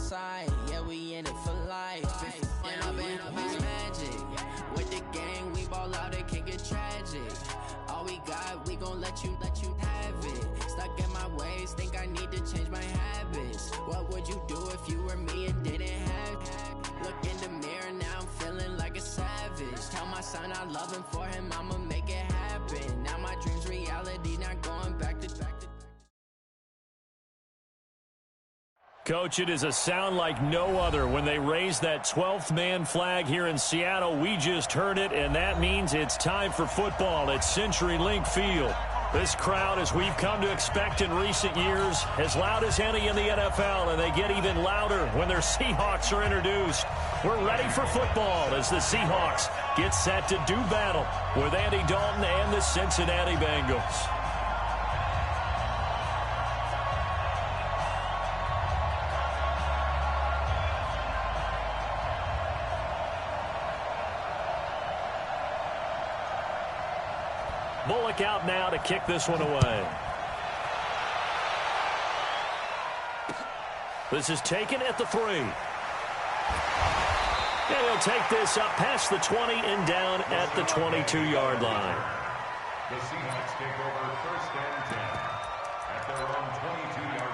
side, yeah, we in it for life. When I've been magic, with the gang, we ball out, it can get tragic. All we got, we gon' let you have it. Stuck in my ways, think I need to change my habits. What would you do if you were me and didn't have it? Look in the mirror, now I'm feeling like a savage. Tell my son I love him, for him I'ma make it happen. Now my dream's reality, not going back to. Coach, it is a sound like no other when they raise that 12th man flag here in Seattle. We just heard it, and that means it's time for football at CenturyLink Field. This crowd, as we've come to expect in recent years, as loud as any in the NFL, and they get even louder when their Seahawks are introduced. We're ready for football as the Seahawks get set to do battle with Andy Dalton and the Cincinnati Bengals. Bullock out now to kick this one away. This is taken at the 3. And he'll take this up past the 20 and down at the 22-yard line. The Seahawks take over 1st and 10 at their own 22-yard line.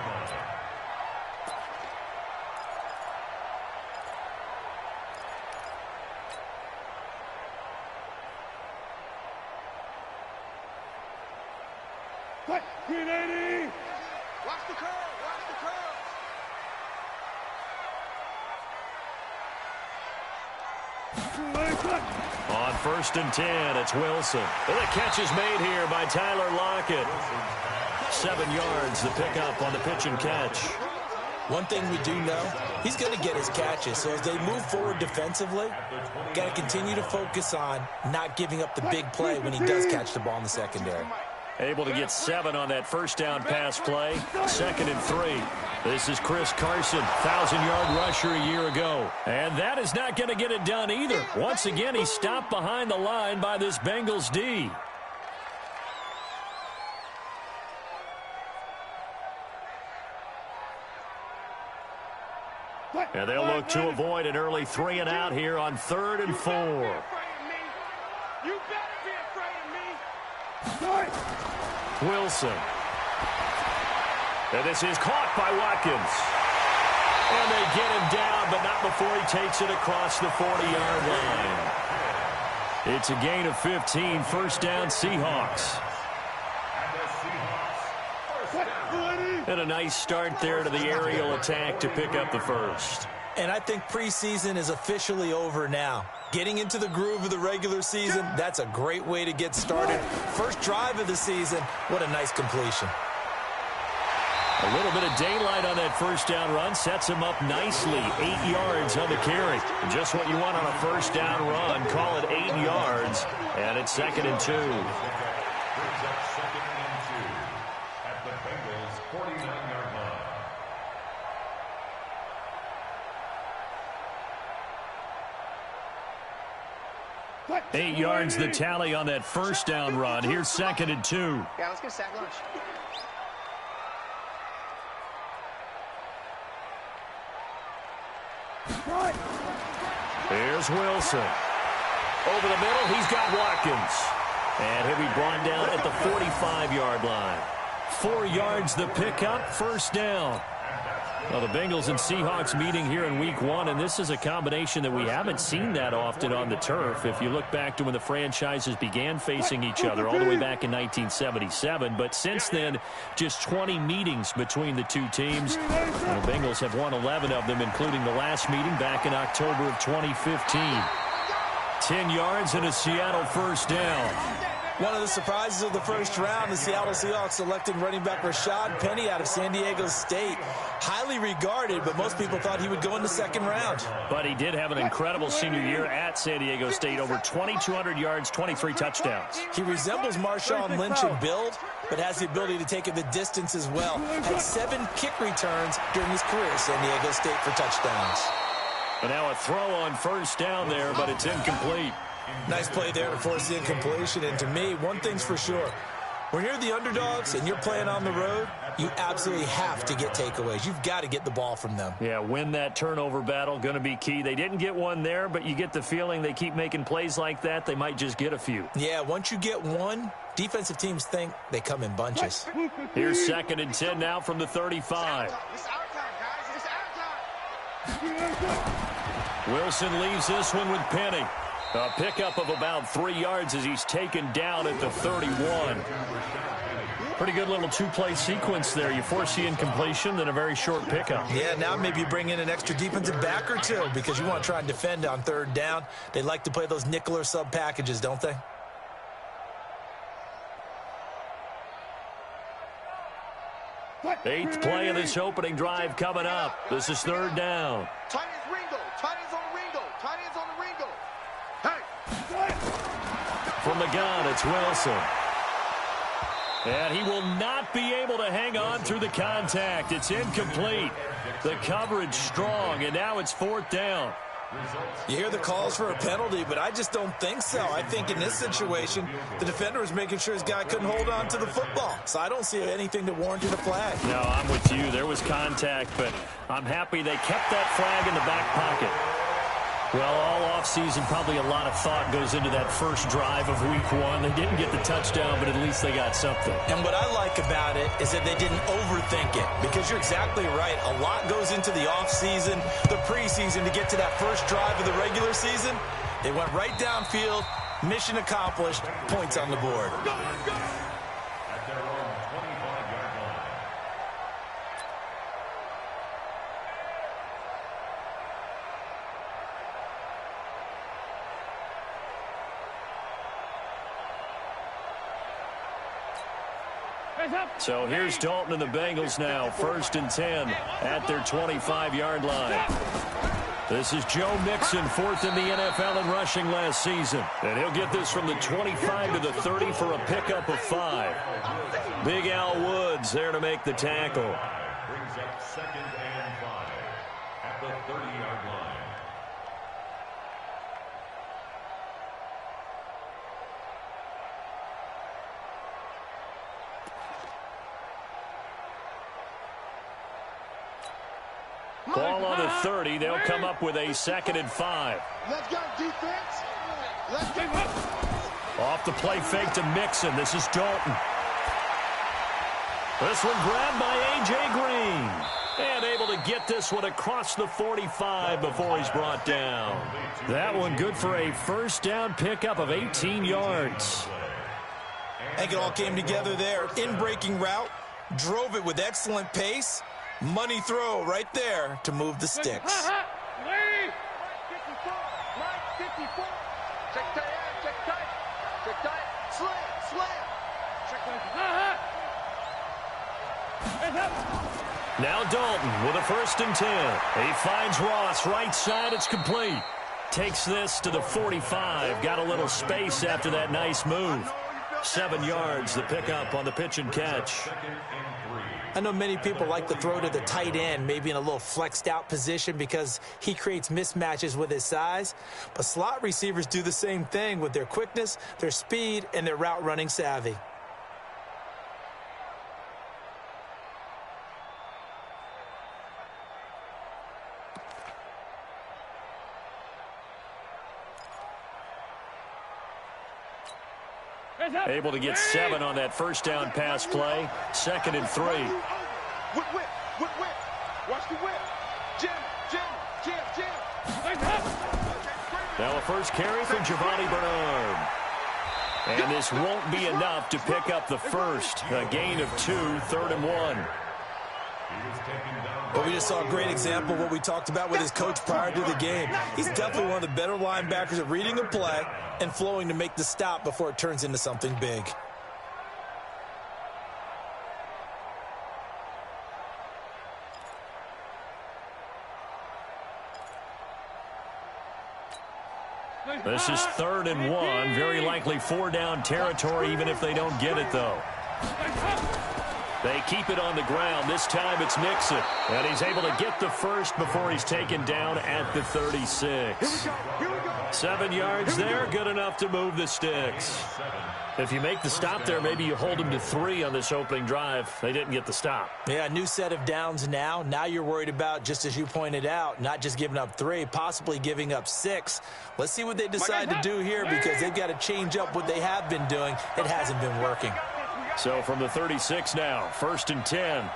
Green 80! Watch the curve! Watch the curve! On 1st and 10, it's Wilson. And the catch is made here by Tyler Lockett. 7 yards, the pickup on the pitch and catch. One thing we do know, he's going to get his catches. So as they move forward defensively, got to continue to focus on not giving up the big play when he does catch the ball in the secondary. Able to get 7 on that first down pass play. 2nd and 3. This is Chris Carson, 1,000-yard rusher a year ago. And that is not going to get it done either. Once again, he's stopped behind the line by this Bengals D. And they'll look to avoid an early 3 and out here on 3rd and 4. You better be afraid of me. Wilson. And this is caught by Watkins. And they get him down, but not before he takes it across the 40-yard line. It's a gain of 15, 1st down Seahawks. And a nice start there to the aerial attack to pick up the 1st. And I think preseason is officially over now. Getting into the groove of the regular season, that's a great way to get started. First drive of the season, what a nice completion. A little bit of daylight on that first down run sets him up nicely. 8 yards on the carry. Just what you want on a first down run. Call it 8 yards. And it's 2nd and 2. At the Bengals' 49-yard line. 8 yards the tally on that first down run. Here's 2nd and 2. Yeah, let's get a sack lunch. Here's Wilson. Over the middle, he's got Watkins. And he'll be brought down at the 45-yard line. 4 yards the pickup, 1st down. Well, the Bengals and Seahawks meeting here in Week 1, and this is a combination that we haven't seen that often on the turf. If you look back to when the franchises began facing each other all the way back in 1977, but since then, just 20 meetings between the two teams. And the Bengals have won 11 of them, including the last meeting back in October of 2015. 10 yards and a Seattle 1st down. One of the surprises of the first round, the Seattle Seahawks selecting running back Rashad Penny out of San Diego State. Highly regarded, but most people thought he would go in the 2nd round. But he did have an incredible senior year at San Diego State. Over 2,200 yards, 23 touchdowns. He resembles Marshawn Lynch in build, but has the ability to take it the distance as well. Had 7 kick returns during his career at San Diego State for touchdowns. And now a throw on 1st down there, but it's incomplete. Nice play there to force the incompletion. And to me, one thing's for sure. When you're the underdogs and you're playing on the road, you absolutely have to get takeaways. You've got to get the ball from them. Yeah, win that turnover battle, going to be key. They didn't get one there, but you get the feeling they keep making plays like that, they might just get a few. Yeah, once you get one, defensive teams think they come in bunches. Here's 2nd and 10 now from the 35. Wilson leaves this one with Penny. A pickup of about 3 yards as he's taken down at the 31. Pretty good little two-play sequence there. You force the incompletion, then a very short pickup. Yeah, now maybe you bring in an extra defensive back or two because you want to try and defend on 3rd down. They like to play those nickel or sub packages, don't they? Eighth play of this opening drive coming up. This is 3rd down. Tight ends Ringo. Tight ends on the Ringo. Tight ends on the Ringo. Hey. From the gun, it's Wilson. And he will not be able to hang on through the contact. It's incomplete. The coverage strong, and now it's 4th down. You hear the calls for a penalty, but I just don't think so. I think in this situation, the defender was making sure his guy couldn't hold on to the football. So I don't see anything that warranted a flag. No, I'm with you. There was contact, but I'm happy they kept that flag in the back pocket. Well, all offseason, probably a lot of thought goes into that first drive of week 1. They didn't get the touchdown, but at least they got something. And what I like about it is that they didn't overthink it, because you're exactly right. A lot goes into the offseason, the preseason to get to that first drive of the regular season. They went right downfield, mission accomplished, points on the board. At their own 25-yard line. So here's Dalton and the Bengals now, 1st and 10 at their 25-yard line. This is Joe Mixon, 4th in the NFL in rushing last season. And he'll get this from the 25 to the 30 for a pickup of 5. Big Al Woods there to make the tackle. Brings up 2nd and 5 at the 30-yard line. Ball on the 30. They'll come up with a 2nd and 5. Let's go, defense. Let's go. Off the play fake to Mixon. This is Dalton. This one grabbed by A.J. Green. And able to get this one across the 45 before he's brought down. That one good for a 1st down pickup of 18 yards. I think it all came together there. In-breaking route, drove it with excellent pace. Money throw right there to move the sticks. Check tight, check tight, check tight, slam. Check tight. Now Dalton with a 1st and 10. He finds Ross right side. It's complete. Takes this to the 45. Got a little space after that nice move. 7 yards, the pickup on the pitch and catch. I know many people like to throw to the tight end, maybe in a little flexed out position because he creates mismatches with his size. But slot receivers do the same thing with their quickness, their speed, and their route running savvy. Able to get 7 on that 1st down pass play. 2nd and 3. Whip. Watch the whip. Jim. Now a first carry for Giovanni Bernard. And this won't be enough to pick up the first. A gain of 2, 3rd and 1. But we just saw a great example of what we talked about with his coach prior to the game. He's definitely one of the better linebackers at reading a play and flowing to make the stop before it turns into something big. This is 3rd and 1. Very likely 4 down territory, even if they don't get it, though. They keep it on the ground. This time it's Nixon. And he's able to get the first before he's taken down at the 36. 7 yards there, good enough to move the sticks. If you make the stop there, maybe you hold them to 3 on this opening drive. They didn't get the stop. Yeah, new set of downs now. Now you're worried about, just as you pointed out, not just giving up 3, possibly giving up 6. Let's see what they decide to do here, because they've got to change up what they have been doing. It hasn't been working. So from the 36 now, 1st and 10.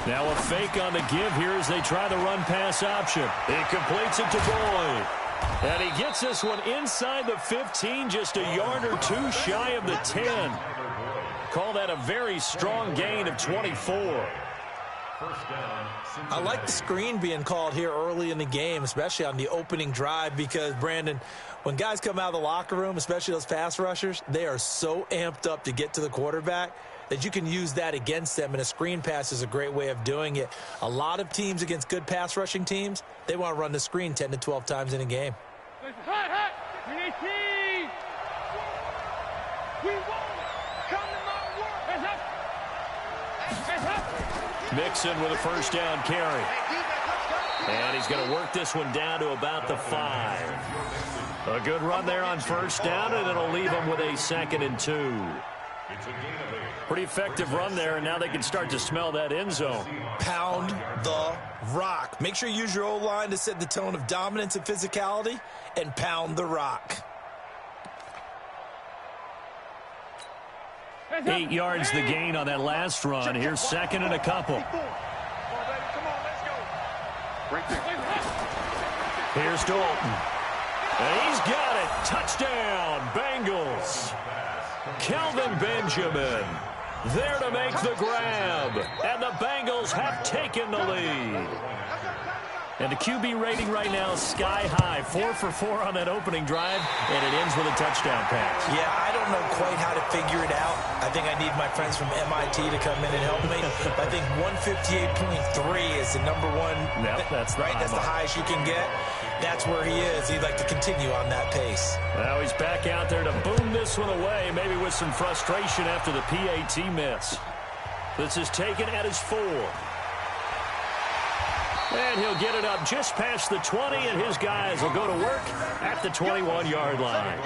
Now a fake on the give here as they try the run-pass option. He completes it to Boyd. And he gets this one inside the 15, just a yard or 2 shy of the 10. Call that a very strong gain of 24. I like the screen being called here early in the game, especially on the opening drive, because, Brandon, when guys come out of the locker room, especially those pass rushers, they are so amped up to get to the quarterback that you can use that against them, and a screen pass is a great way of doing it. A lot of teams against good pass rushing teams, they want to run the screen 10 to 12 times in a game. Mixon with a first down carry. And he's going to work this one down to about the 5. A good run there on first down, and it'll leave him with a 2nd and 2. Pretty effective run there, and now they can start to smell that end zone. Pound the rock. Make sure you use your O-line to set the tone of dominance and physicality, and pound the rock. 8 yards the gain on that last run. Here's 2nd and a couple. Here's Dalton. And he's got it. Touchdown, Bengals. Kelvin Benjamin there to make the grab. And the Bengals have taken the lead. And the QB rating right now is sky high. 4 for 4 on that opening drive, and it ends with a touchdown pass. Yeah, I don't know quite how to figure it out. I think I need my friends from MIT to come in and help me. I think 158.3 is the number one. Yep, that's right. That's the highest you can get. That's where he is. He'd like to continue on that pace. Now he's back out there to boom this one away, maybe with some frustration after the PAT miss. This is taken at his 4. And he'll get it up just past the 20, and his guys will go to work at the 21-yard line.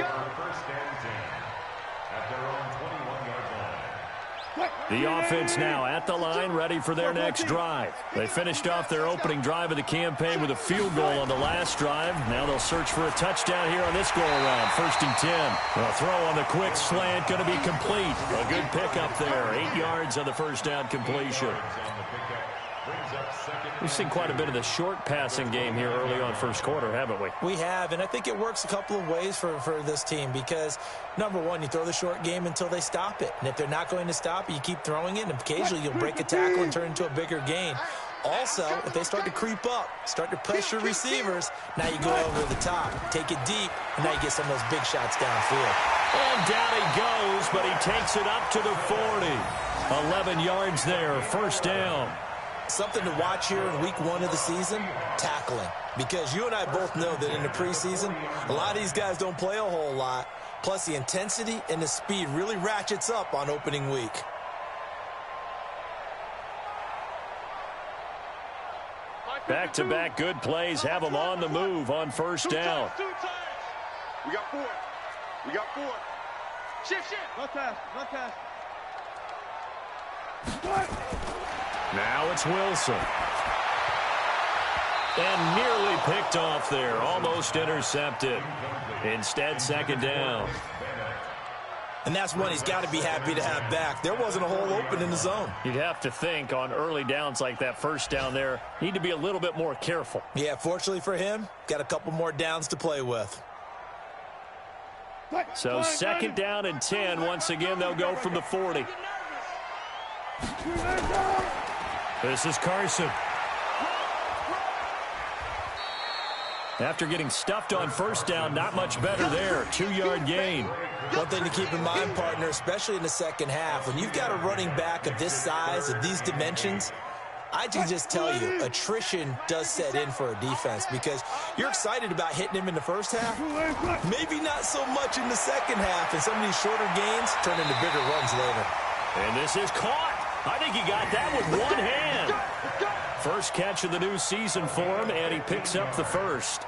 The offense now at the line, ready for their next drive. They finished off their opening drive of the campaign with a field goal on the last drive. Now they'll search for a touchdown here on this go-around. 1st and 10. A throw on the quick slant, going to be complete. A good pickup there. 8 yards on the first down completion. We've seen quite a bit of the short passing game here early on first quarter, haven't we? We have, and I think it works a couple of ways for this team because, number one, you throw the short game until they stop it. And if they're not going to stop it, you keep throwing it, and occasionally you'll break a tackle and turn into a bigger gain. Also, if they start to creep up, start to pressure receivers, now you go over the top, take it deep, and now you get some of those big shots downfield. And down he goes, but he takes it up to the 40. 11 yards there, first down. Something to watch here in week 1 of the season, tackling. Because you and I both know that in the preseason, a lot of these guys don't play a whole lot. Plus, the intensity and the speed really ratchets up on opening week. Back-to-back good plays have them on the move on first down. We got 4. We got 4. Shift. Not pass. Now it's Wilson. And nearly picked off there. Almost intercepted. Instead, second down. And that's one he's got to be happy to have back. There wasn't a hole open in the zone. You'd have to think on early downs like that first down there, need to be a little bit more careful. Yeah, fortunately for him, got a couple more downs to play with. So second down and 10. Once again, they'll go from the 40. This is Carson. After getting stuffed on first down, not much better there. 2-yard gain. One thing to keep in mind, partner, especially in the second half, when you've got a running back of this size, of these dimensions, I can just tell you, attrition does set in for a defense because you're excited about hitting him in the first half. Maybe not so much in the second half, and some of these shorter gains turn into bigger runs later. And this is caught. I think he got that with one hand. First catch of the new season for him, and he picks up the first.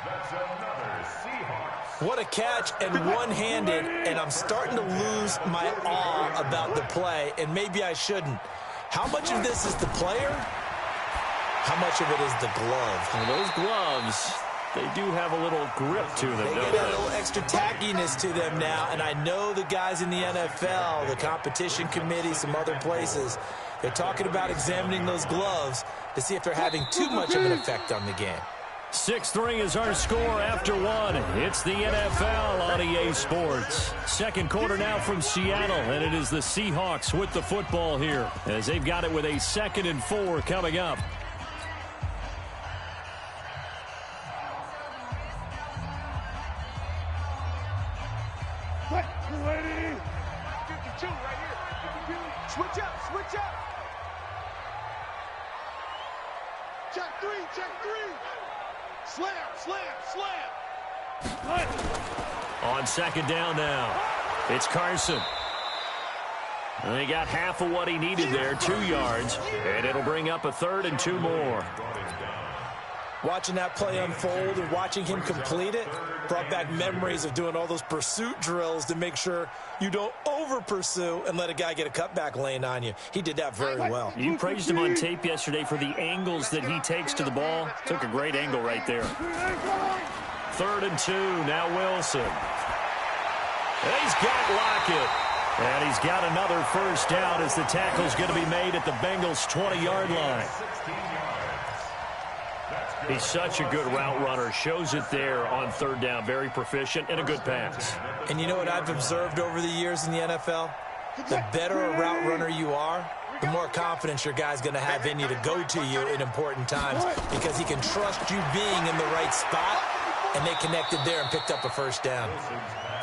That's another Seahawks. What a catch, and one-handed, and I'm starting to lose my awe about the play, and maybe I shouldn't. How much of this is the player? How much of it is the glove? And those gloves, they do have a little grip to them, They don't get a they? little extra tackiness to them now, and I know the guys in the NFL, the competition committee, some other places, they're talking about examining those gloves to see if they're having too much of an effect on the game. 6-3 is our score after one. It's the NFL on EA Sports. Second quarter now from Seattle, and it is the Seahawks with the football here as they've got it with a 2nd and 4 coming up. Ready? 52 right here. 52. Switch up, switch up. Check three. Slam. On second down now, it's Carson. And they got half of what he needed there, 2 yards, and it'll bring up a 3rd and 2 more. Watching that play unfold and watching him complete it brought back memories of doing all those pursuit drills to make sure you don't over-pursue and let a guy get a cutback lane on you. He did that very well. You praised him on tape yesterday for the angles that he takes to the ball. Took a great angle right there. 3rd and 2, now Wilson. And he's got Lockett. And he's got another first down as the tackle's going to be made at the Bengals' 20-yard line. He's such a good route runner. Shows it there on 3rd down. Very proficient and a good pass. And you know what I've observed over the years in the NFL? The better a route runner you are, the more confidence your guy's going to have in you to go to you in important times because he can trust you being in the right spot, and they connected there and picked up a first down.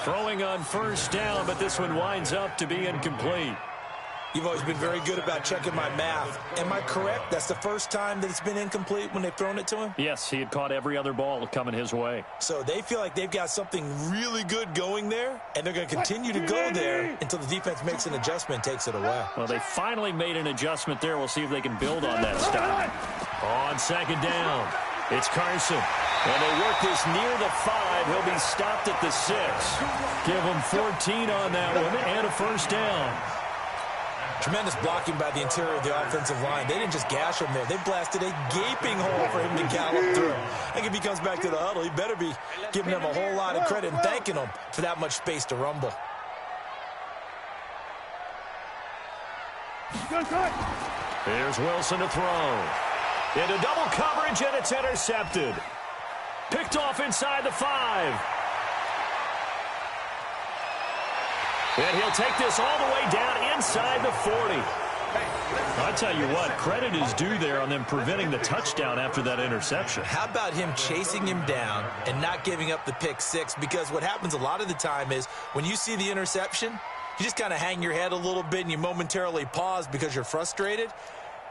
Throwing on first down, but this one winds up to be incomplete. You've always been very good about checking my math. Am I correct? That's the first time that it's been incomplete when they've thrown it to him? Yes, he had caught every other ball coming his way. So they feel like they've got something really good going there, and they're going to continue to go there until the defense makes an adjustment and takes it away. Well, they finally made an adjustment there. We'll see if they can build on that stop. On second down, it's Carson. And they work this near the 5. He'll be stopped at the 6. Give him 14 on that one and a first down. Tremendous blocking by the interior of the offensive line. They didn't just gash him there. They blasted a gaping hole for him to gallop through. I think if he comes back to the huddle, he better be giving them a whole lot of credit and thanking them for that much space to rumble. Here's Wilson to throw. Into double coverage, and it's intercepted. Picked off inside the 5. And he'll take this all the way down inside the 40. I'll tell you what, credit is due there on them preventing the touchdown after that interception. How about him chasing him down and not giving up the pick 6? Because what happens a lot of the time is when you see the interception, you just kind of hang your head a little bit and you momentarily pause because you're frustrated.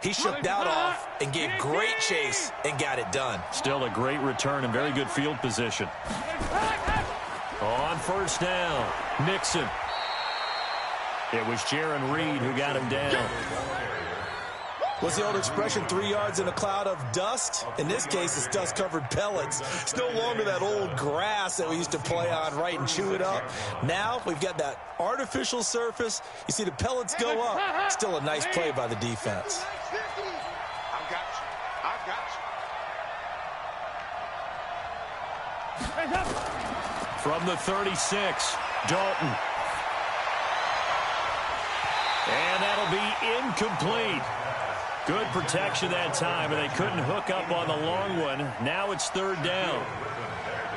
He shook that off and gave great chase and got it done. Still a great return and very good field position. On first down, Nixon. It was Jaron Reed who got him down. What's the old expression, 3 yards in a cloud of dust? In this case, it's dust-covered pellets. It's no longer that old grass that we used to play on, right, and chew it up. Now we've got that artificial surface. You see the pellets go up. Still a nice play by the defense. From the 36, Dalton. And that'll be incomplete. Good protection that time, and they couldn't hook up on the long one. Now it's 3rd down.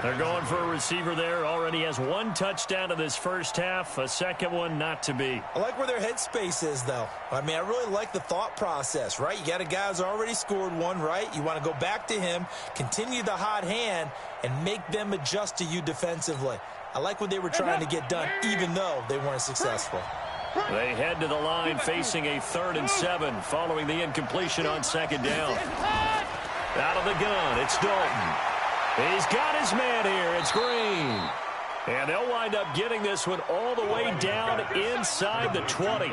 They're going for a receiver there. Already has 1 touchdown in this first half. A second one not to be. I like where their headspace is, though. I mean, I really like the thought process, right? You got a guy who's already scored 1, right? You want to go back to him, continue the hot hand, and make them adjust to you defensively. I like what they were trying to get done, even though they weren't successful. They head to the line facing a 3rd and 7 following the incompletion on 2nd down. Out of the gun, it's Dalton. He's got his man here. It's Green. And they'll wind up getting this one all the way down inside the 20.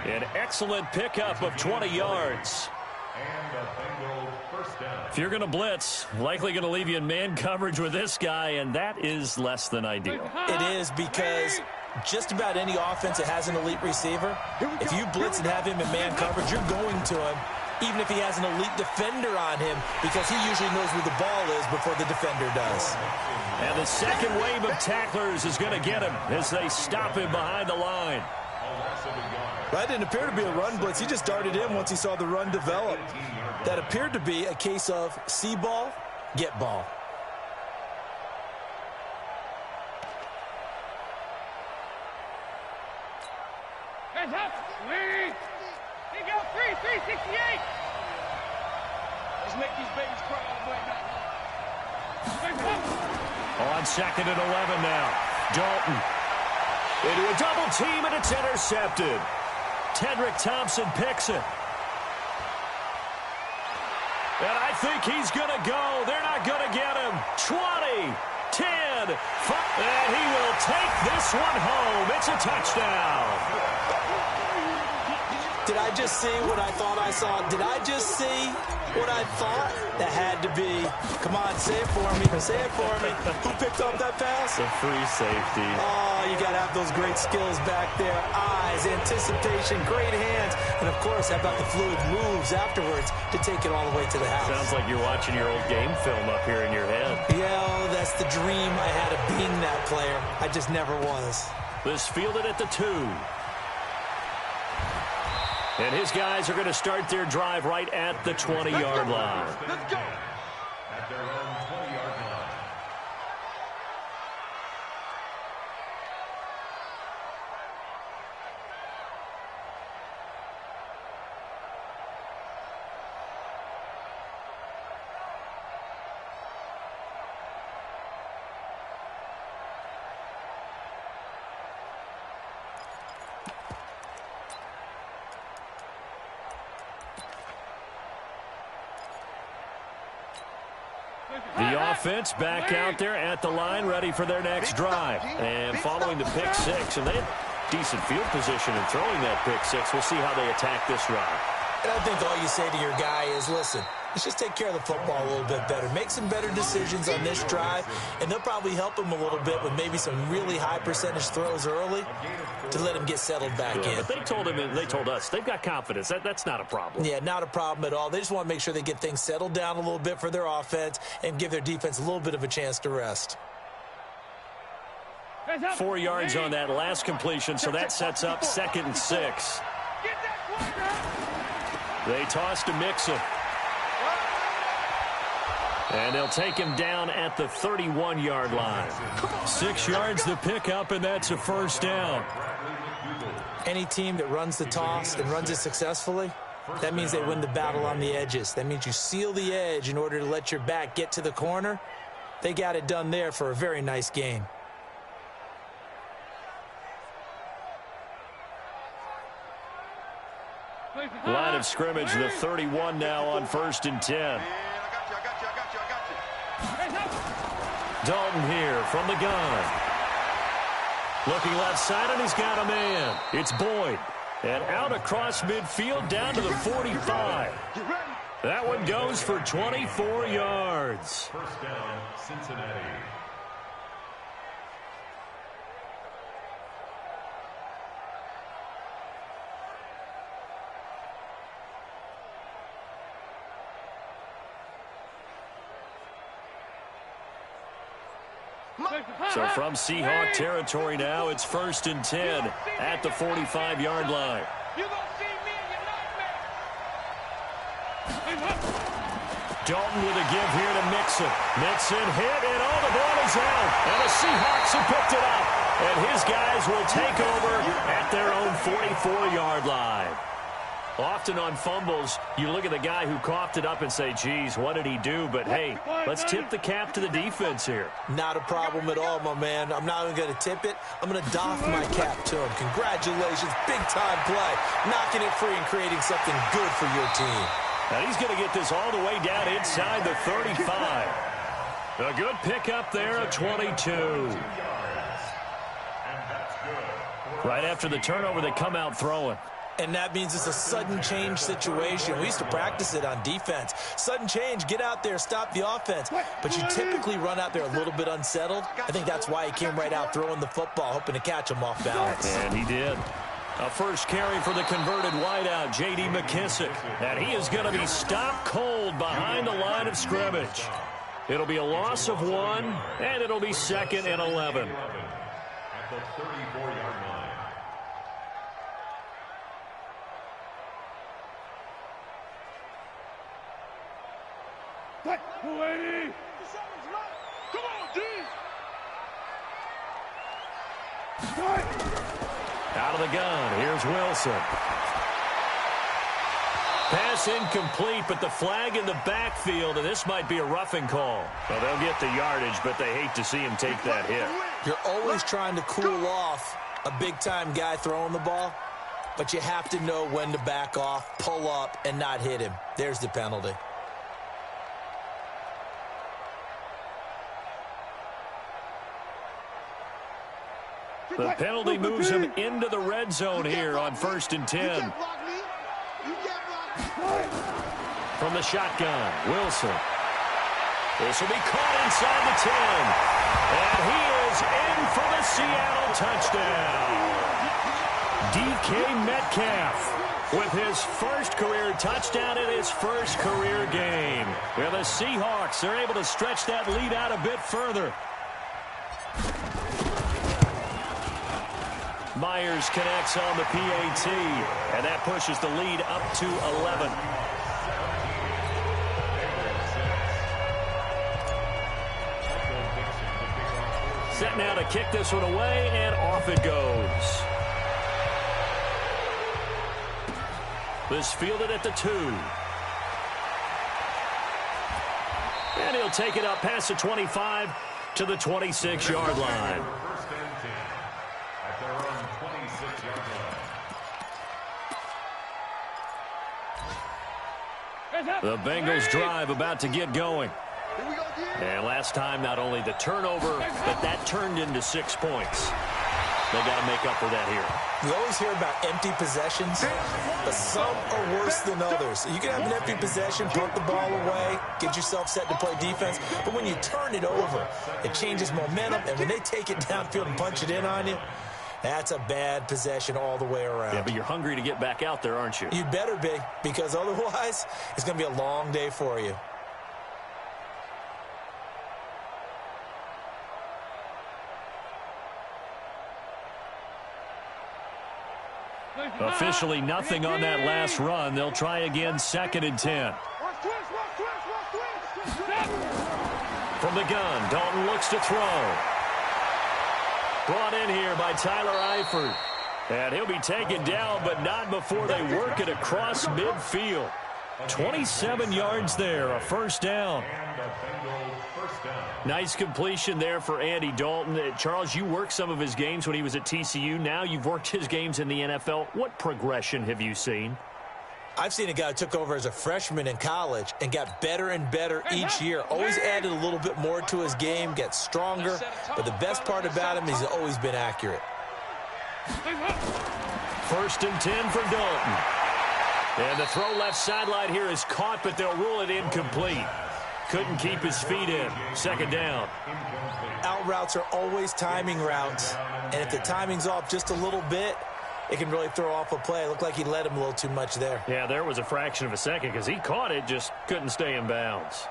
An excellent pickup of 20 yards. If you're going to blitz, likely going to leave you in man coverage with this guy, and that is less than ideal. It is, because just about any offense that has an elite receiver, if you blitz and have him in man coverage, you're going to him, even if he has an elite defender on him, because he usually knows where the ball is before the defender does. And the second wave of tacklers is going to get him as they stop him behind the line. That didn't appear to be a run blitz. He just darted in once he saw the run develop. That appeared to be a case of see ball, get ball. Hands up, please. He go 368. Let's make these babies cry all the way back. On 2nd and 11 now. Dalton into a double team, and it's intercepted. Tedrick Thompson picks it. And I think he's going to go. They're not going to get him. 20, 10, 5. And he will take this one home. It's a touchdown. Did I just see what I thought I saw? Did I just see what I thought? That had to be. Come on, say it for me. Say it for me. Who picked up that pass? The free safety. Oh, you got to have those great skills back there. Eyes, anticipation, great hands. And, of course, how about the fluid moves afterwards to take it all the way to the house? Sounds like you're watching your old game film up here in your head. Yeah, that's the dream I had of being that player. I just never was. This fielded at the 2. And his guys are going to start their drive right at the 20-yard line. Let's go. At their own 20-yard line. The offense back out there at the line, ready for their next drive. And following the pick 6, and they had decent field position in throwing that pick 6. We'll see how they attack this drive. And I think all you say to your guy is, listen, let's just take care of the football a little bit better. Make some better decisions on this drive, and they'll probably help him a little bit with maybe some really high percentage throws early to let him get settled back in. But they told him, and they told us, they've got confidence. That's not a problem. Yeah, not a problem at all. They just want to make sure they get things settled down a little bit for their offense and give their defense a little bit of a chance to rest. 4 yards on that last completion, so that sets up 2nd and 6. They toss to Mixon. And they'll take him down at the 31-yard line. 6 yards the pickup, and that's a first down. Any team that runs the toss and runs it successfully, that means they win the battle on the edges. That means you seal the edge in order to let your back get to the corner. They got it done there for a very nice game. Line of scrimmage, the 31 now on 1st and 10. I got you. Dalton here from the gun. Looking left side, and he's got a man. It's Boyd. And out across midfield down to the 45. That one goes for 24 yards. First down, Cincinnati. So from Seahawk territory now, it's 1st and 10 at the 45-yard line. Dalton with a give here to Mixon. Mixon hit, and all the ball is out. And the Seahawks have picked it up. And his guys will take over at their own 44-yard line. Often on fumbles, you look at the guy who coughed it up and say, geez, what did he do? But, hey, let's tip the cap to the defense here. Not a problem at all, my man. I'm not even going to tip it. I'm going to doff my cap to him. Congratulations. Big-time play. Knocking it free and creating something good for your team. Now he's going to get this all the way down inside the 35. A good pickup there, a 22. Right after the turnover, they come out throwing. And that means it's a sudden change situation. We used to practice it on defense. Sudden change, get out there, stop the offense. But you typically run out there a little bit unsettled. I think that's why he came right out throwing the football, hoping to catch him off balance. And he did. A first carry for the converted wideout, J.D. McKissick. And he is going to be stopped cold behind the line of scrimmage. It'll be a loss of 1, and it'll be 2nd and 11. At the 34-yard line. Lady! Come on, D! Out of the gun, here's Wilson. Pass incomplete, but the flag in the backfield, and this might be a roughing call. Well, they'll get the yardage, but they hate to see him take that hit. You're always trying to cool off a big-time guy throwing the ball, but you have to know when to back off, pull up, and not hit him. There's the penalty. The penalty moves him into the red zone here on 1st and 10. From the shotgun, Wilson. This will be caught inside the 10. And he is in for the Seattle touchdown. DK Metcalf with his first career touchdown in his first career game. Well, the Seahawks are able to stretch that lead out a bit further. Myers connects on the PAT, and that pushes the lead up to 11. Set now to kick this one away, and off it goes. This fielded at the 2. And he'll take it up past the 25 to the 26-yard line. The Bengals drive about to get going. And last time, not only the turnover, but that turned into 6 points. They got to make up for that here. You always hear about empty possessions, but some are worse than others. You can have an empty possession, punt the ball away, get yourself set to play defense, but when you turn it over, it changes momentum, and when they take it downfield and punch it in on you, that's a bad possession all the way around. Yeah, but you're hungry to get back out there, aren't you? You better be, because otherwise, it's going to be a long day for you. Officially nothing on that last run. They'll try again, 2nd and 10. From the gun, Dalton looks to throw. Brought in here by Tyler Eifert. And he'll be taken down, but not before they work it across midfield. 27 yards there, a first down. Nice completion there for Andy Dalton. Charles, you worked some of his games when he was at TCU. Now you've worked his games in the NFL. What progression have you seen? I've seen a guy who took over as a freshman in college and got better and better each year. Always added a little bit more to his game, gets stronger. But the best part about him is he's always been accurate. 1st and 10 for Dalton. And the throw left sideline here is caught, but they'll rule it incomplete. Couldn't keep his feet in. 2nd down. Out routes are always timing routes. And if the timing's off just a little bit, it can really throw off a play. It looked like he led him a little too much there. Yeah, there was a fraction of a second because he caught it, just couldn't stay in bounds.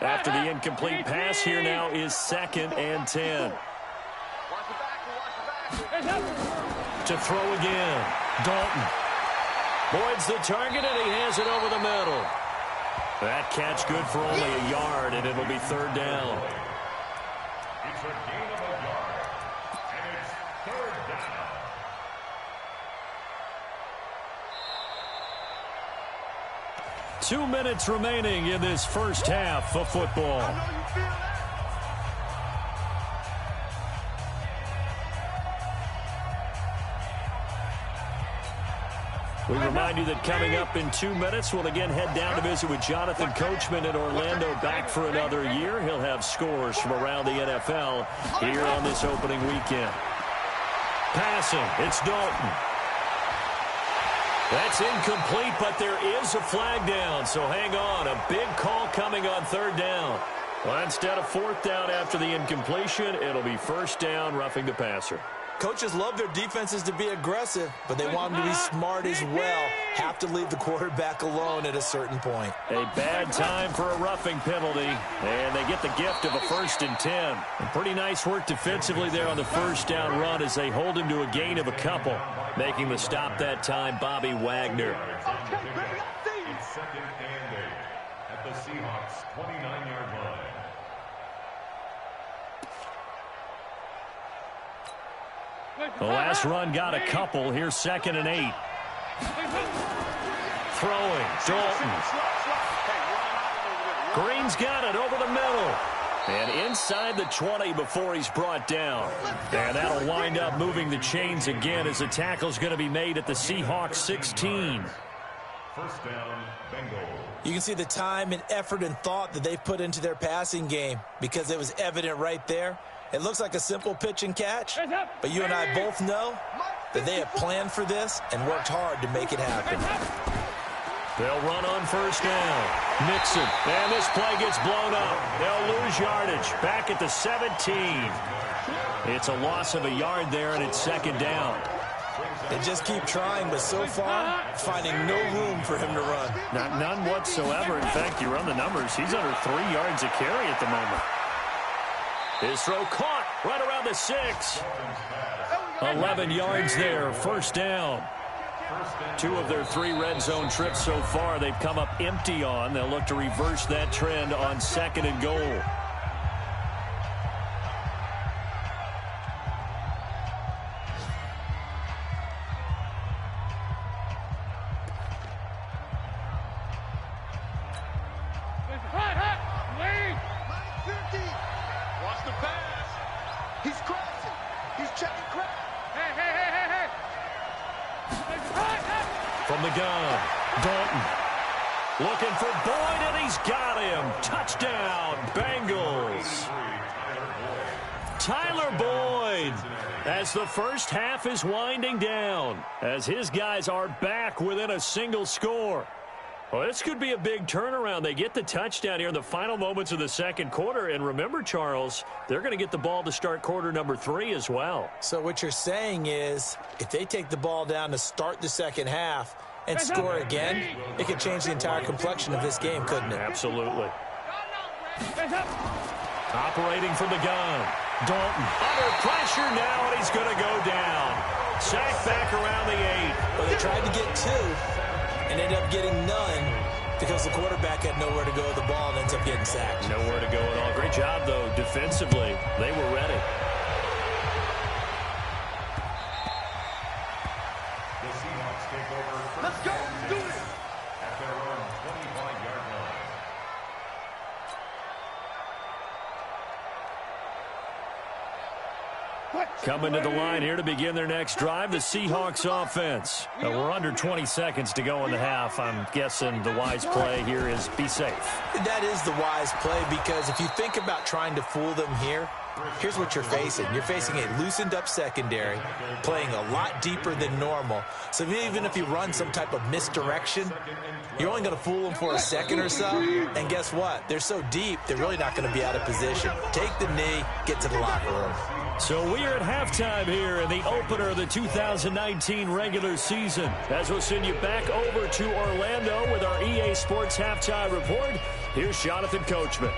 After the incomplete pass, here now is 2nd and 10. To throw again, Dalton. Boyd's the target, and he has it over the middle. That catch good for only a yard, and it'll be 3rd down. It's a gain of a yard, and it's 3rd down. 2 minutes remaining in this first half of football. We remind you that coming up in 2 minutes, we'll again head down to visit with Jonathan Coachman in Orlando, back for another year. He'll have scores from around the NFL here on this opening weekend. Passing, it's Dalton. That's incomplete, but there is a flag down, so hang on. A big call coming on third down. Well, instead of fourth down after the incompletion, it'll be first down, roughing the passer. Coaches love their defenses to be aggressive, but they want them to be smart as well. Have to leave the quarterback alone at a certain point. A bad time for a roughing penalty, and they get the gift of a 1st and 10. And pretty nice work defensively there on the first down run as they hold him to a gain of a couple. Making the stop that time, Bobby Wagner. It's 2nd and 8 at the Seahawks' 29-yard line. The last run got a couple. Here's 2nd and 8. Throwing, Dalton. Green's got it over the middle. And inside the 20 before he's brought down. And that'll wind up moving the chains again as the tackle's going to be made at the Seahawks 16. First down, Bengals. You can see the time and effort and thought that they've put into their passing game because it was evident right there. It looks like a simple pitch and catch, but you and I both know that they have planned for this and worked hard to make it happen. They'll run on first down. Mixon. And this play gets blown up. They'll lose yardage. Back at the 17. It's a loss of a yard there, and it's 2nd down. They just keep trying, but so far, finding no room for him to run. None whatsoever. In fact, you run the numbers. He's under 3 yards a carry at the moment. His throw caught right around the 6. 11 yards there, first down. 2 of their 3 red zone trips so far they've come up empty on. They'll look to reverse that trend on 2nd and goal. From the gun, Dalton looking for Boyd, and he's got him. Touchdown, Bengals. Tyler Boyd, as the first half is winding down, as his guys are back within a single score. Well, this could be a big turnaround. They get the touchdown here in the final moments of the second quarter. And remember, Charles, they're going to get the ball to start quarter number 3 as well. So what you're saying is if they take the ball down to start the second half and score again, it could change the entire complexion of this game, couldn't it? Absolutely. Operating from the gun. Dalton under pressure now, and he's going to go down. Sacked back around the 8. Well, they tried to get 2. And ended up getting none because the quarterback had nowhere to go with the ball and ends up getting sacked. Nowhere to go at all. Great job, though, defensively. They were ready. The Seahawks take over. Let's go. Do it. At their own 25-yard line. Coming to the line here to begin their next drive, the Seahawks offense. We're under 20 seconds to go in the half. I'm guessing the wise play here is be safe. That is the wise play because if you think about trying to fool them here, here's what you're facing. You're facing a loosened up secondary, playing a lot deeper than normal. So even if you run some type of misdirection, you're only going to fool them for a second or so. And guess what? They're so deep, they're really not going to be out of position. Take the knee, get to the locker room. So we are at halftime here in the opener of the 2019 regular season. As we'll send you back over to Orlando with our EA Sports Halftime Report, here's Jonathan Coachman.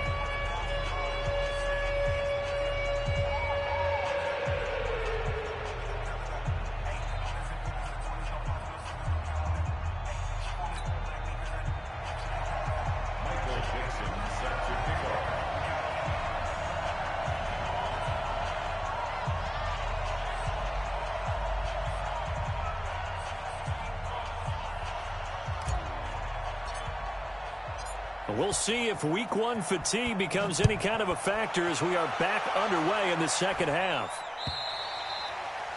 We'll see if week one fatigue becomes any kind of a factor as we are back underway in the second half.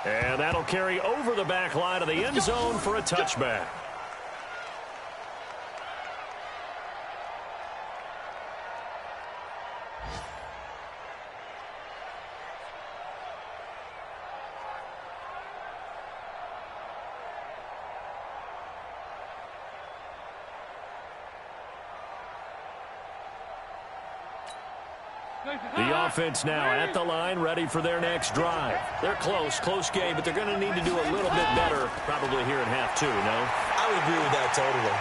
And that'll carry over the back line of the end zone for a touchback. The offense now at the line, ready for their next drive. They're close game, but they're going to need to do a little bit better probably here in half two, no? I would agree with that totally.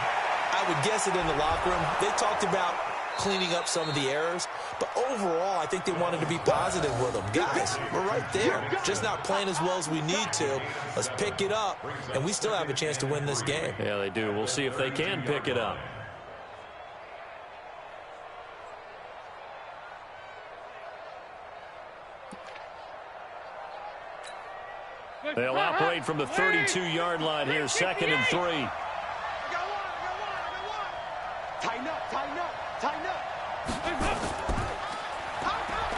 I would guess it in the locker room. They talked about cleaning up some of the errors, but overall, I think they wanted to be positive with them. Guys, we're right there. Just not playing as well as we need to. Let's pick it up, and we still have a chance to win this game. Yeah, they do. We'll see if they can pick it up. They'll operate from the 32-yard line here, 2nd and 3. Tighten up.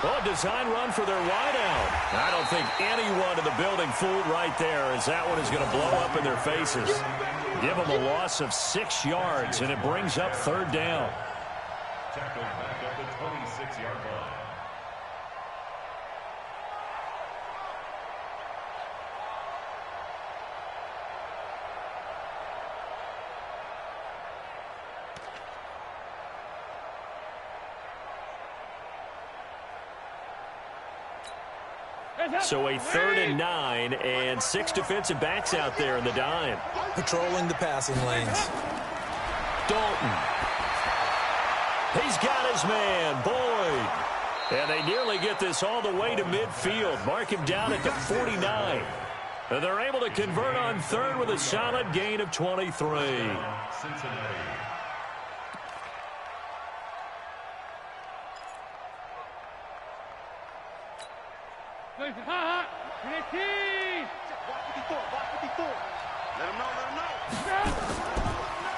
Well, design run for their wideout. I don't think anyone in the building fooled right there, as that one is going to blow up in their faces. Give them a loss of 6 yards, and it brings up 3rd down. Tackled back at the 26-yard line. So a 3rd and 9, and 6 defensive backs out there in the dime. Patrolling the passing lanes. Dalton. He's got his man, Boyd. And they nearly get this all the way to midfield. Mark him down at the 49. And they're able to convert on 3rd with a solid gain of 23. Cincinnati.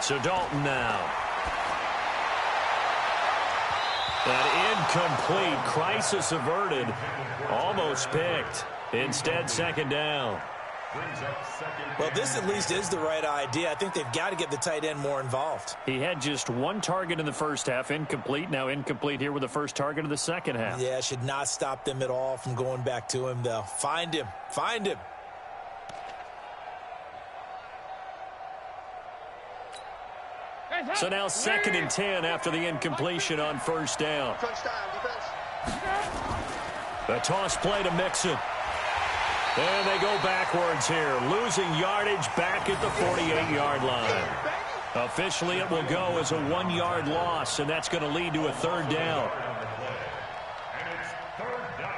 So Dalton now. That incomplete, crisis averted, almost picked. Instead, 2nd down. Well, this at least is the right idea. I think they've got to get the tight end more involved. He had just 1 target in the first half, incomplete. Now incomplete here with the first target of the second half. Yeah, should not stop them at all from going back to him, though. Find him. So now 2nd and 10 after the incompletion on 1st down. The toss play to Mixon. And they go backwards here, losing yardage back at the 48-yard line. Officially, it will go as a 1-yard loss, and that's going to lead to a 3rd down. And it's 3rd down.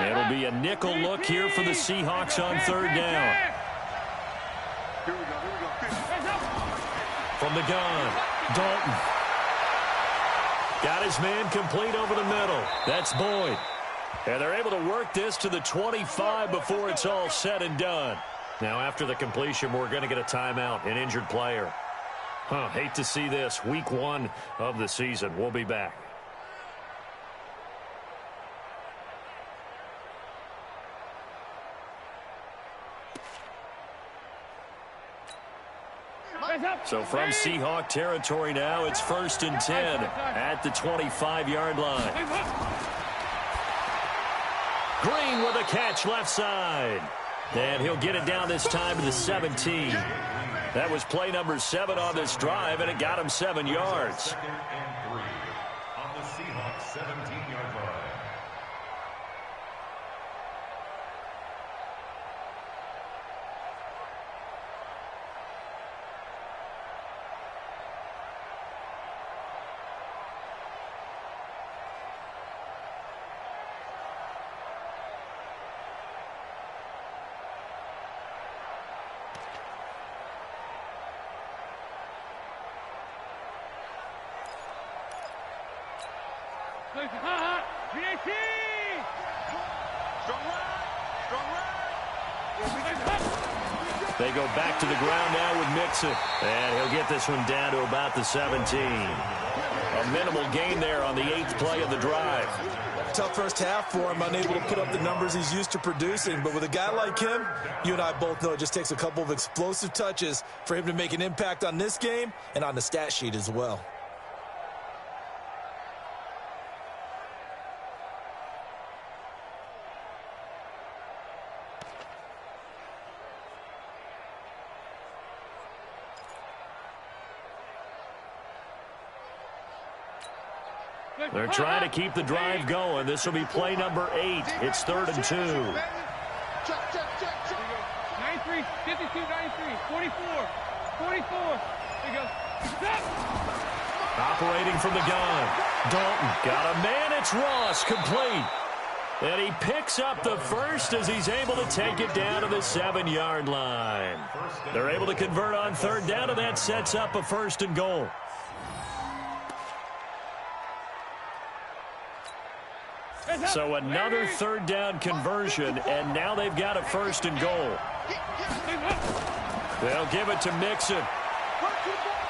It'll be a nickel look here for the Seahawks on 3rd down. From the gun, Dalton. Got his man complete over the middle. That's Boyd. And they're able to work this to the 25 before it's all said and done. Now, after the completion, we're going to get a timeout, an injured player. Hate to see this. Week 1 of the season. We'll be back. So from Seahawk territory now, it's 1st and 10 at the 25-yard line. Green with a catch left side. And he'll get it down this time to the 17. That was play number 7 on this drive, and it got him 7 yards. 2nd and 3 on the Seahawks 17-yard line. They go back to the ground now with Mixon. And he'll get this one down to about the 17. A minimal gain there on the 8th play of the drive. Tough first half for him, unable to put up the numbers he's used to producing. But with a guy like him, you and I both know it just takes a couple of explosive touches for him to make an impact on this game and on the stat sheet as well. They're trying to keep the drive going. This will be play number 8. It's 3rd and 2. 93, 52, 93, 44, 44. There you go. Stop! Operating from the gun. Dalton got a man. It's Ross, complete. And he picks up the first as he's able to take it down to the 7-yard line. They're able to convert on 3rd down, and that sets up a 1st and goal. So another 3rd down conversion, and now they've got a 1st and goal. They'll give it to Mixon.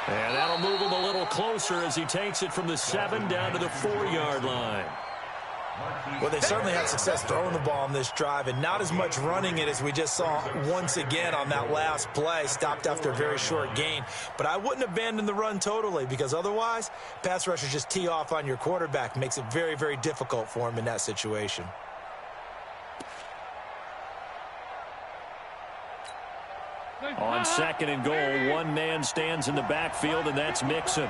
And that'll move him a little closer as he takes it from the 7 down to the 4-yard line. Well, they certainly had success throwing the ball on this drive, and not as much running it as we just saw once again on that last play. Stopped after a very short gain. But I wouldn't abandon the run totally, because otherwise, pass rushers just tee off on your quarterback. Makes it very, very difficult for him in that situation. On 2nd and goal, one man stands in the backfield, and that's Mixon.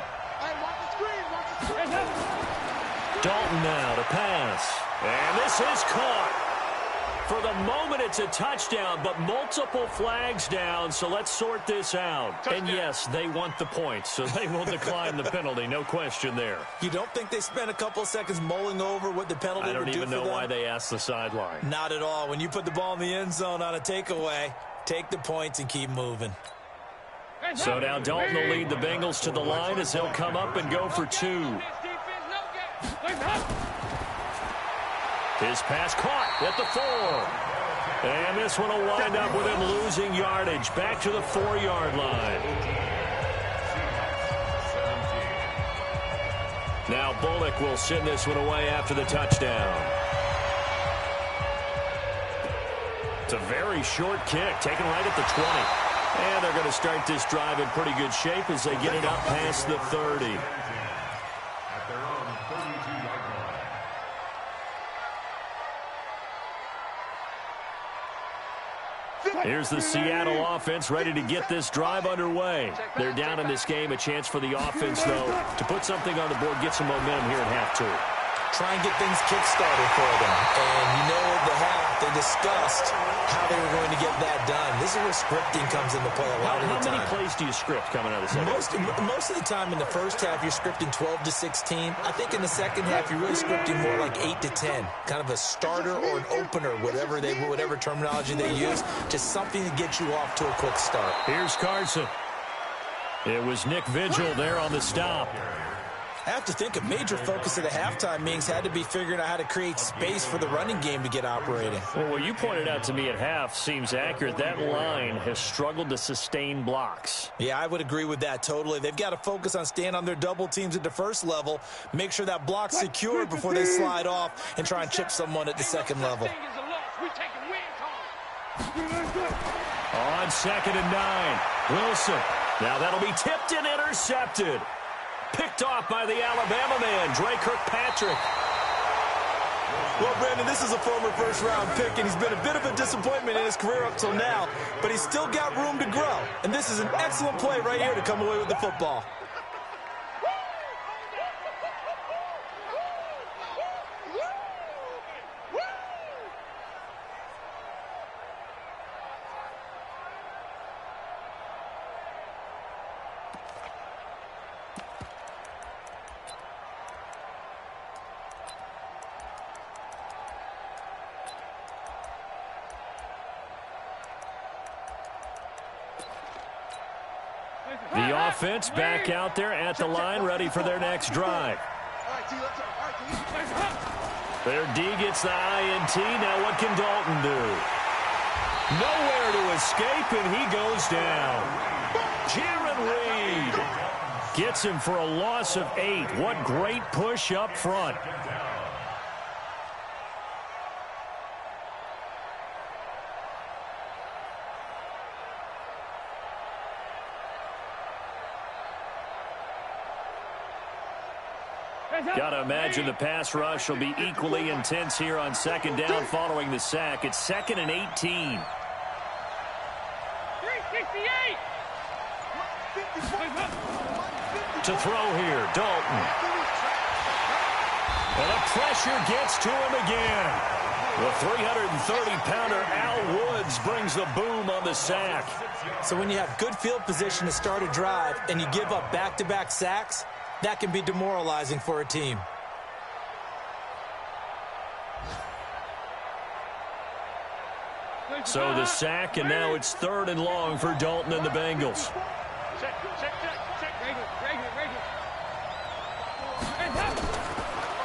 Dalton now to pass. And this is caught. For the moment, it's a touchdown, but multiple flags down, so let's sort this out. And yes, they want the points, so they will decline the penalty, no question there. You don't think they spent a couple of seconds mulling over what the penalty would do for them? I don't even know why they asked the sideline. Not at all. When you put the ball in the end zone on a takeaway, take the points and keep moving. So now Dalton will lead the Bengals to the line as he'll come up and go for 2. His pass caught at the 4. And this one will wind up with him losing yardage back to the 4-yard line. Now Bullock will send this one away after the touchdown. It's a very short kick, taken right at the 20. And they're going to start this drive in pretty good shape as they get it up past the 30. Here's the Seattle offense ready to get this drive underway. They're down in this game. A chance for the offense, though, to put something on the board, get some momentum here at half 2. Try and get things kick-started for them. And you know at the half, they discussed how they were going to get that done. This is where scripting comes into play a lot of the time. How many plays do you script coming out of the second? Most of the time in the first half, you're scripting 12 to 16. I think in the second half, you're really scripting more like 8 to 10. Kind of a starter or an opener, whatever terminology they use. Just something to get you off to a quick start. Here's Carson. It was Nick Vigil there on the stop. I have to think a major focus of the halftime meetings had to be figuring out how to create space for the running game to get operating. Well, what you pointed out to me at half seems accurate. That line has struggled to sustain blocks. Yeah, I would agree with that totally. They've got to focus on staying on their double teams at the first level, make sure that block's secure before they slide off and try and chip someone at the second level. On 2nd and 9, Wilson. Now that'll be tipped and intercepted. Picked off by the Alabama man, Dre Kirkpatrick. Well, Brandon, this is a former first-round pick, and he's been a bit of a disappointment in his career up till now, but he's still got room to grow. And this is an excellent play right here to come away with the football. The offense back out there at the line, ready for their next drive. Their D gets the INT. Now what can Dalton do? Nowhere to escape, and he goes down. Jaron Reed gets him for a loss of 8. What great push up front. Got to imagine the pass rush will be equally intense here on second down following the sack. It's 2nd and 18. 368. To throw here, Dalton. And the pressure gets to him again. The 330-pounder Al Woods brings the boom on the sack. So when you have good field position to start a drive and you give up back-to-back sacks, that can be demoralizing for a team. So the sack, and now it's 3rd and long for Dalton and the Bengals.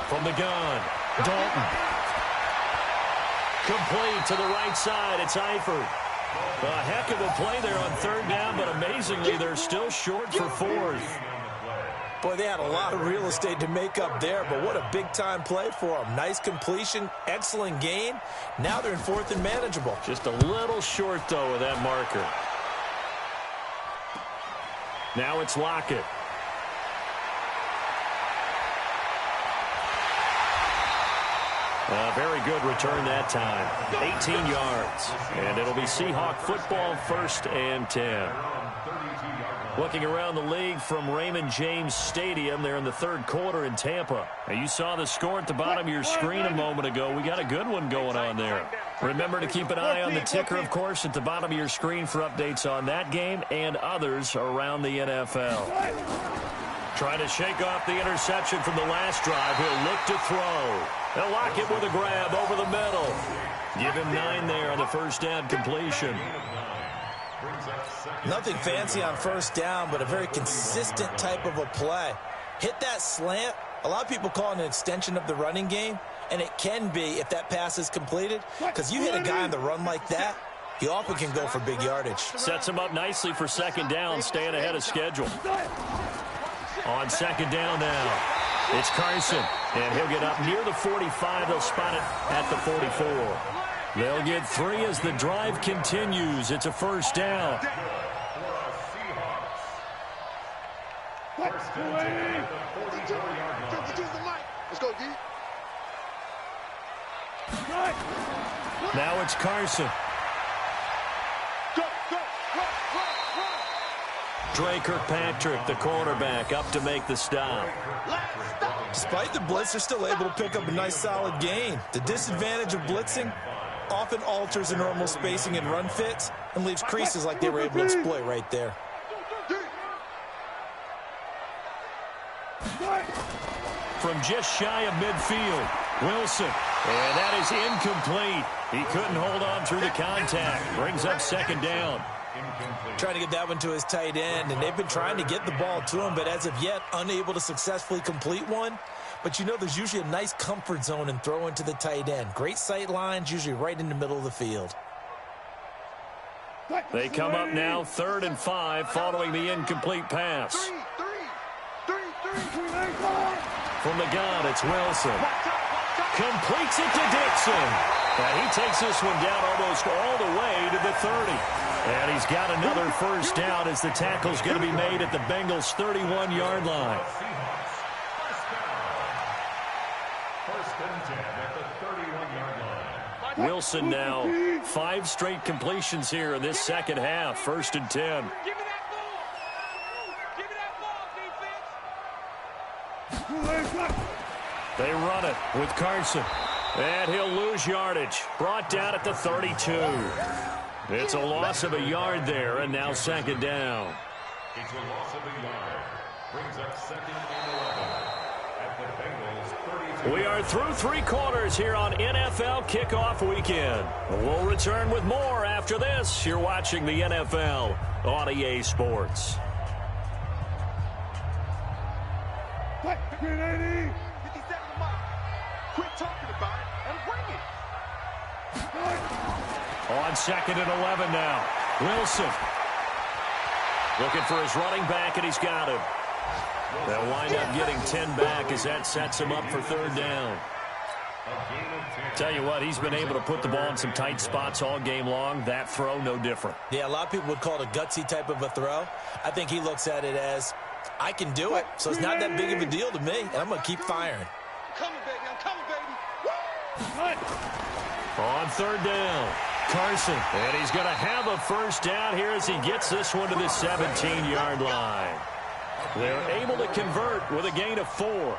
From the gun, Dalton. Complete to the right side. It's Eifert. A heck of a play there on 3rd down, but amazingly, they're still short for 4th. Boy, they had a lot of real estate to make up there, but what a big-time play for them. Nice completion, excellent gain. Now they're in 4th and manageable. Just a little short, though, of that marker. Now it's Lockett. A very good return that time. 18 yards. And it'll be Seahawk football, 1st and 10. Looking around the league from Raymond James Stadium, they're in the 3rd quarter in Tampa. Now, you saw the score at the bottom of your screen a moment ago. We got a good one going on there. Remember to keep an eye on the ticker, of course, at the bottom of your screen for updates on that game and others around the NFL. Trying to shake off the interception from the last drive. He'll look to throw. They'll lock it with a grab over the middle. Give him 9 there on the 1st down completion. Nothing fancy on 1st down, but a very consistent type of a play. Hit that slant. A lot of people call it an extension of the running game, and it can be if that pass is completed, because you hit a guy on the run like that, he often can go for big yardage. Sets him up nicely for 2nd down, staying ahead of schedule. On 2nd down now, it's Carson, and he'll get up near the 45. They'll spot it at the 44. They'll get 3 as the drive continues. It's a 1st down. Let's go, D. Now it's Carson. Dre Kirkpatrick, the cornerback, up to make the stop. Despite the blitz, they're still able to pick up a nice solid gain. The disadvantage of blitzing often alters the normal spacing and run fits and leaves creases like they were able to exploit right there. From just shy of midfield, Wilson. And that is incomplete. He couldn't hold on through the contact. Brings up 2nd down. Trying to get that one to his tight end, and they've been trying to get the ball to him, but as of yet, unable to successfully complete one. But you know there's usually a nice comfort zone in throwing to the tight end. Great sight lines, usually right in the middle of the field. They come up now 3rd and 5 following the incomplete pass. From the gun, it's Wilson. Completes it to Dixon. And he takes this one down almost all the way to the 30. And he's got another 1st down as the tackle's going to be made at the Bengals' 31-yard line. Wilson now 5 straight completions here in this 2nd half. 1st and 10. Give me that ball. Give me that ball, defense. They run it with Carson. And he'll lose yardage. Brought down at the 32. It's a loss of a yard there, and now 2nd down. It's a loss of a yard. Brings up 2nd and 11 at the Bengals' 32. We are through 3 quarters here on NFL Kickoff Weekend. We'll return with more after this. You're watching the NFL on EA Sports. Quick, 57 mark. Quick. talking about it and bring it. On 2nd and 11 now. Wilson looking for his running back, and he's got him. They'll wind up getting 10 back as that sets him up for 3rd down. Tell you what, he's been able to put the ball in some tight spots all game long. That throw, no different. Yeah, a lot of people would call it a gutsy type of a throw. I think he looks at it as, I can do it, so it's not that big of a deal to me, and I'm going to keep firing. I'm coming, baby. I'm coming, baby. On 3rd down, Carson. And he's going to have a first down here as he gets this one to the 17-yard line. They're able to convert with a gain of 4.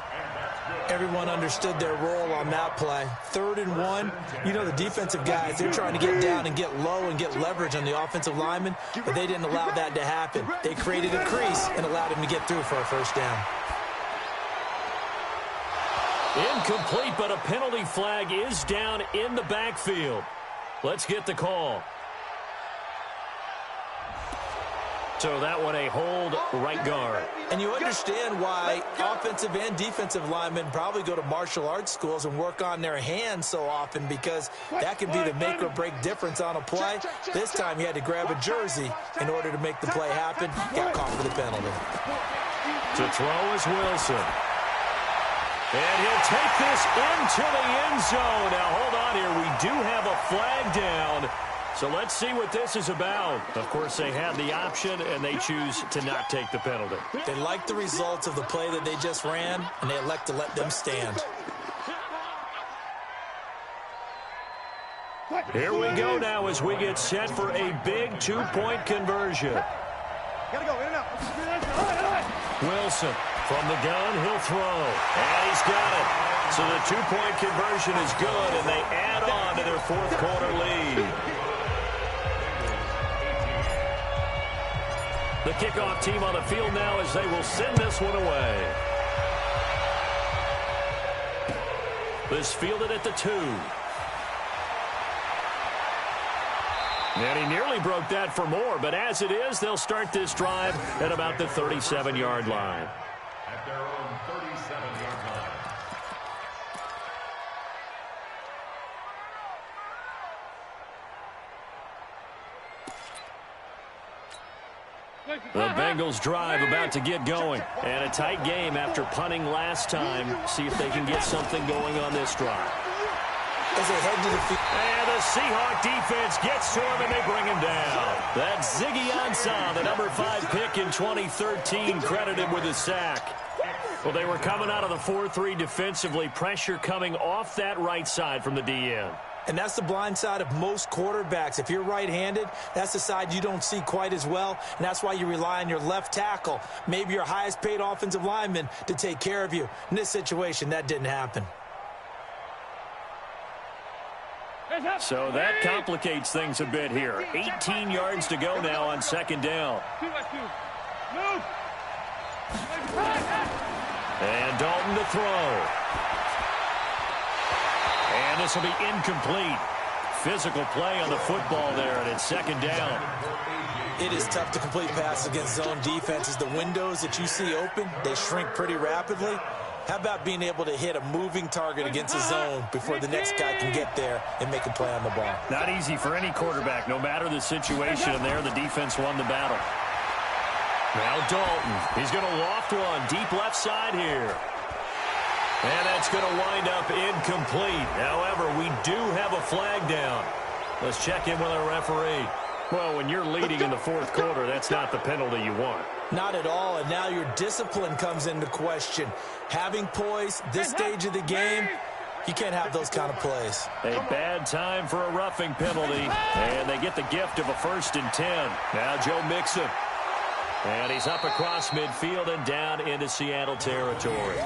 Everyone understood their role on that play. 3rd and 1. You know, the defensive guys, they're trying to get down and get low and get leverage on the offensive lineman, but they didn't allow that to happen. They created a crease and allowed him to get through for a first down. Incomplete, but a penalty flag is down in the backfield. Let's get the call. So that one a hold, right guard. And you understand why offensive and defensive linemen probably go to martial arts schools and work on their hands so often, because that can be the make or break difference on a play. This time he had to grab a jersey in order to make the play happen. Got caught for the penalty. To throw is Wilson. And he'll take this into the end zone. Now, hold on here. We do have a flag down. So let's see what this is about. Of course, they have the option, and they choose to not take the penalty. They like the results of the play that they just ran, and they elect to let them stand. Here we go now as we get set for a big 2-point conversion. Gotta go, in and out. Wilson from the gun, he'll throw. And he's got it. So the 2-point conversion is good, and they add on to their 4th quarter lead. The kickoff team on the field now as they will send this one away. This fielded at the 2. And he nearly broke that for more, but as it is, they'll start this drive at about the 37-yard line. At their own 37-yard line. The Bengals drive about to get going. And a tight game after punting last time. See if they can get something going on this drive. As they head to the field. And the Seahawk defense gets to him, and they bring him down. That's Ziggy Ansah, the number 5 pick in 2013, credited with a sack. Well, they were coming out of the 4-3 defensively. Pressure coming off that right side from the DN. And that's the blind side of most quarterbacks. If you're right-handed, that's the side you don't see quite as well, and that's why you rely on your left tackle, maybe your highest-paid offensive lineman, to take care of you. In this situation, that didn't happen. So that complicates things a bit here. 18 yards to go now on 2nd down. Move. And Dalton to throw. And this will be incomplete. Physical play on the football there, and it's 2nd down. It is tough to complete passes against zone defenses. The windows that you see open, they shrink pretty rapidly. How about being able to hit a moving target against a zone before the next guy can get there and make a play on the ball? Not easy for any quarterback, no matter the situation, and there the defense won the battle. Now Dalton, he's going to loft one deep left side here. And that's going to wind up incomplete. However, we do have a flag down. Let's check in with our referee. Well, when you're leading in the 4th quarter, that's not the penalty you want. Not at all, and now your discipline comes into question. Having poise, this stage of the game, you can't have those kind of plays. A bad time for a roughing penalty, and they get the gift of a 1st and 10. Now Joe Mixon. And he's up across midfield and down into Seattle territory.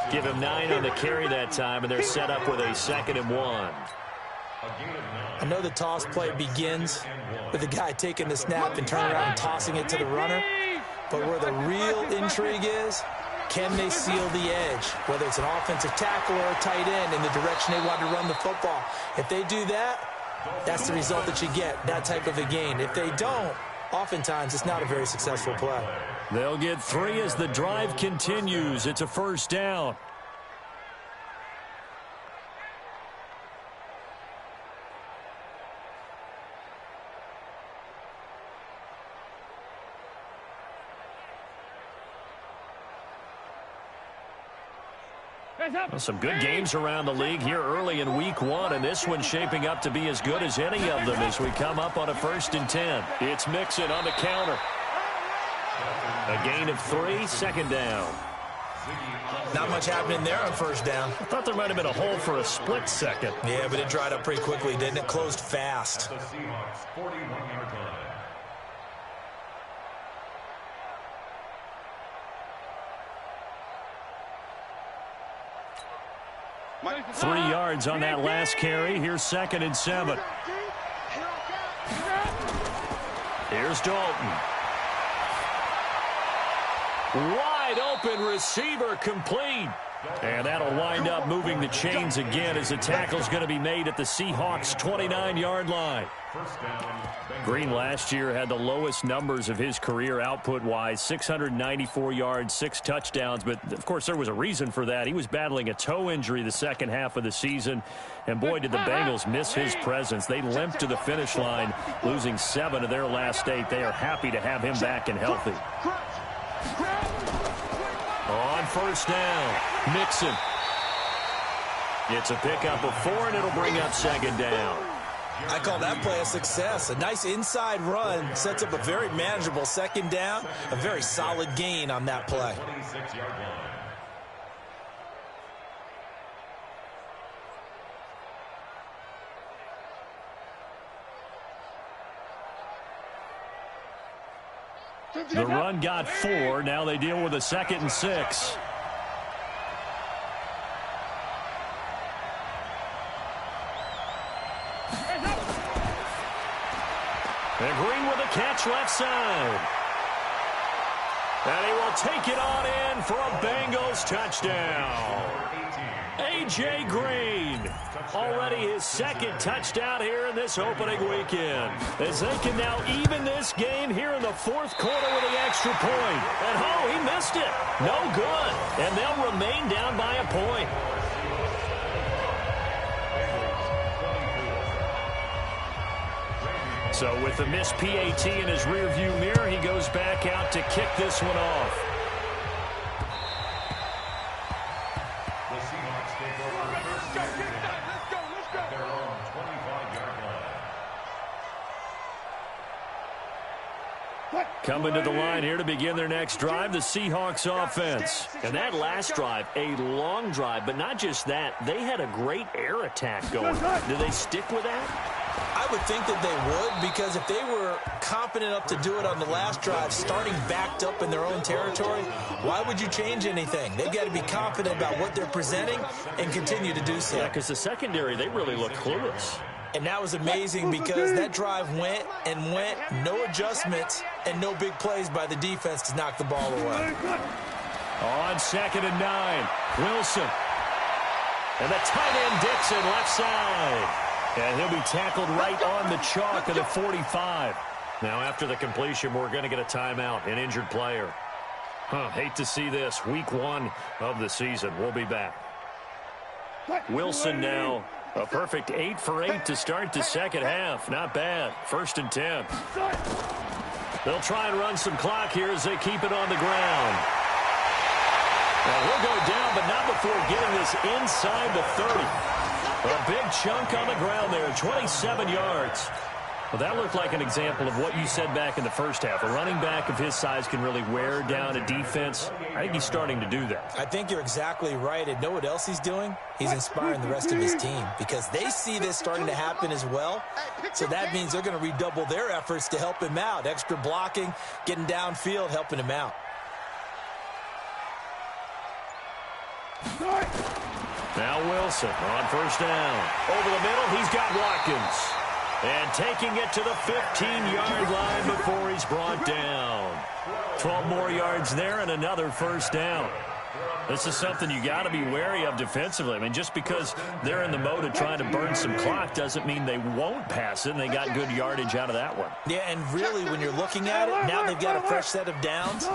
Give him 9 on the carry that time, and they're set up with a 2nd and 1. I know the toss play begins with the guy taking the snap and turning around and tossing it to the runner. But where the real intrigue is, can they seal the edge? Whether it's an offensive tackle or a tight end in the direction they want to run the football. If they do that, that's the result that you get, that type of a gain. If they don't, oftentimes it's not a very successful play. They'll get 3 as the drive continues. It's a 1st down. Well, some good games around the league here early in week 1, and this one's shaping up to be as good as any of them as we come up on a 1st and 10. It's Mixon on the counter. A gain of 3, 2nd down. Not much happening there on 1st down. I thought there might have been a hole for a split second. Yeah, but it dried up pretty quickly, didn't it? Closed fast. The Seahawks 41-yard line. 3 yards on that last carry. Here's 2nd and 7. Here's Dalton. Wide open receiver complete. And that'll wind up moving the chains again as the tackle's going to be made at the Seahawks' 29-yard line. Green last year had the lowest numbers of his career output-wise, 694 yards, 6 touchdowns. But, of course, there was a reason for that. He was battling a toe injury the second half of the season. And, boy, did the Bengals miss his presence. They limped to the finish line, losing 7 of their last 8. They are happy to have him back and healthy. On 1st down, Mixon. It's a pickup of 4, and it'll bring up 2nd down. I call that play a success. A nice inside run sets up a very manageable 2nd down. A very solid gain on that play. 26-yard line. The run got 4. Now they deal with a 2nd and 6. And Green with a catch left side. And he will take it on in for a Bengals touchdown. A.J. Green, already his 2nd touchdown here in this opening weekend. As they can now even this game here in the 4th quarter with the extra point. And he missed it. No good. And they'll remain down by a point. So with the missed PAT in his rearview mirror, he goes back out to kick this one off. The Seahawks take over 1st and 10 at their own 25-yard line. Coming to the line here to begin their next drive, the Seahawks offense. And that last drive, a long drive, but not just that. They had a great air attack going. Do they stick with that? I would think that they would, because if they were competent enough to do it on the last drive, starting backed up in their own territory, why would you change anything? They've got to be confident about what they're presenting and continue to do so. Yeah, because the secondary, they really look clueless. And that was amazing because that drive went and went, no adjustments, and no big plays by the defense to knock the ball away. On 2nd and 9, Wilson. And the tight end Dixon left side. And he'll be tackled right on the chalk of the 45. Now, after the completion, we're going to get a timeout, an injured player. Hate to see this. Week 1 of the season. We'll be back. Wilson now, a perfect 8 for 8 to start the second half. Not bad. 1st and 10. They'll try and run some clock here as they keep it on the ground. Now, he'll go down, but not before getting this inside the 30. A big chunk on the ground there, 27 yards. Well, that looked like an example of what you said back in the first half. A running back of his size can really wear down a defense. I think he's starting to do that. I think you're exactly right. And know what else he's doing? He's inspiring the rest of his team because they see this starting to happen as well. So that means they're going to redouble their efforts to help him out. Extra blocking, getting downfield, helping him out. Now Wilson on 1st down. Over the middle, he's got Watkins. And taking it to the 15-yard line before he's brought down. 12 more yards there and another 1st down. This is something you got to be wary of defensively. I mean, just because they're in the mode of trying to burn some clock doesn't mean they won't pass it, and they got good yardage out of that one. Yeah, and really, when you're looking at it, now they've got a fresh set of downs.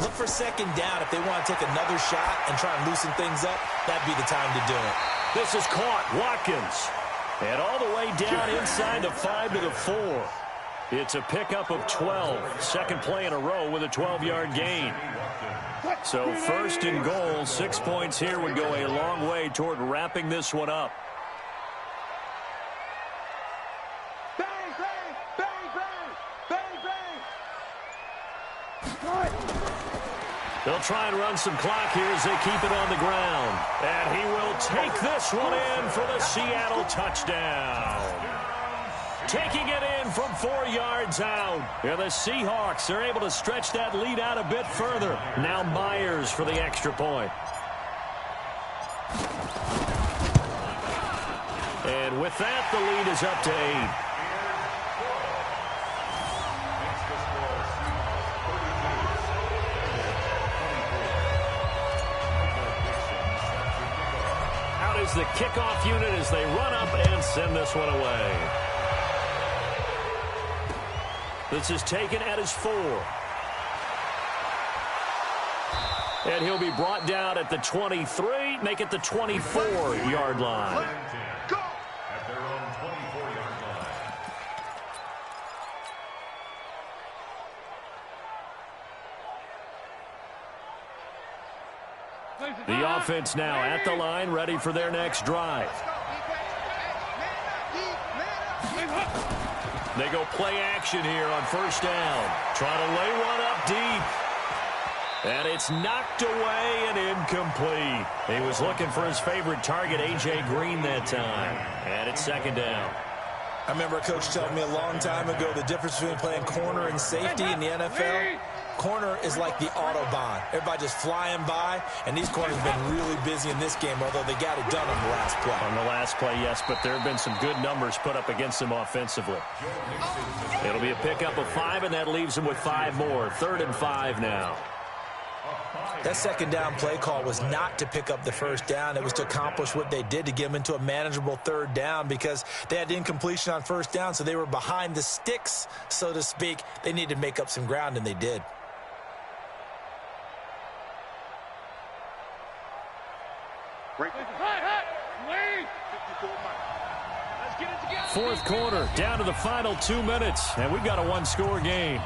Look for 2nd down if they want to take another shot and try and loosen things up. That'd be the time to do it. This is caught. Watkins. And all the way down inside the 5 to the 4. It's a pickup of 12. Second play in a row with a 12-yard gain. So first and goal, 6 points here would go a long way toward wrapping this one up. Bang, bang, bang, bang, bang, bang. They'll try and run some clock here as they keep it on the ground. And he will take this one in for the Seattle touchdown. Taking it in from 4 yards out. And the Seahawks are able to stretch that lead out a bit further. Now Myers for the extra point. And with that, the lead is up to 8. Out is the kickoff unit as they run up and send this one away. This is taken at his 4. And he'll be brought down at the 23, make it the 24-yard line. Go! At their own 24-yard line. The offense now at the line, ready for their next drive. They go play action here on first down. Trying to lay one up deep. And it's knocked away and incomplete. He was looking for his favorite target, A.J. Green, that time. And it's second down. I remember a coach telling me a long time ago the difference between playing corner and safety in the NFL. Corner is like the Autobahn. Everybody just flying by, and these corners have been really busy in this game, although they got it done on the last play. On the last play, yes, but there have been some good numbers put up against them offensively. It'll be a pickup of 5, and that leaves them with 5 more. 3rd and 5 now. That second down play call was not to pick up the first down. It was to accomplish what they did, to get them into a manageable 3rd down, because they had incompletion on first down, so they were behind the sticks, so to speak. They needed to make up some ground, and they did. Fourth quarter, down to the final 2 minutes, and we've got a 1-score game.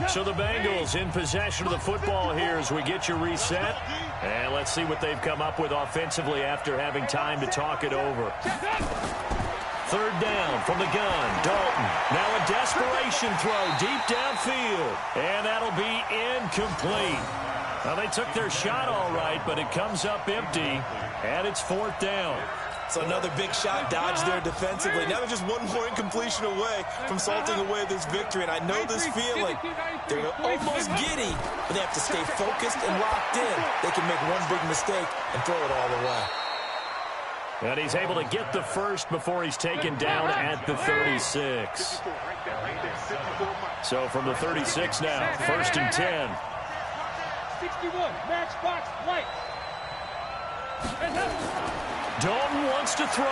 So the Bengals in possession of the football here as we get you reset. And let's see what they've come up with offensively after having time to talk it over. 3rd down from the gun. Dalton. Now a desperation throw deep downfield. And that'll be incomplete. Well, they took their shot all right, but it comes up empty. And it's 4th down. So another big shot dodged there defensively. Now they're just one more incompletion away from salting away this victory. And I know this feeling. They're almost giddy, but they have to stay focused and locked in. They can make one big mistake and throw it all away. And he's able to get the first before he's taken down at the 36. So from the 36 now, 1st and 10. 61, matchbox, white. Dalton wants to throw.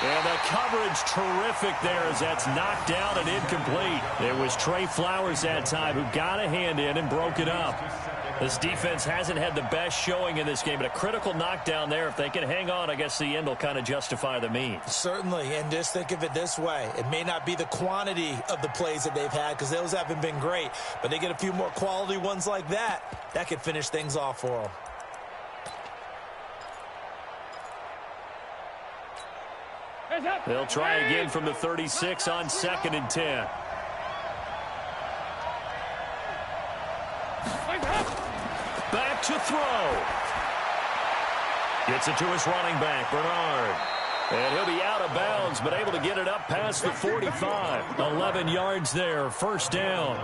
And the coverage terrific there as that's knocked down and incomplete. It was Trey Flowers that time who got a hand in and broke it up. This defense hasn't had the best showing in this game, but a critical knockdown there. If they can hang on, I guess the end will kind of justify the means. Certainly, and just think of it this way. It may not be the quantity of the plays that they've had, because those haven't been great, but they get a few more quality ones like that. That could finish things off for them. They'll try again from the 36 on 2nd and 10. Back to throw. Gets it to his running back, Bernard. And he'll be out of bounds, but able to get it up past the 45. 11 yards there, 1st down.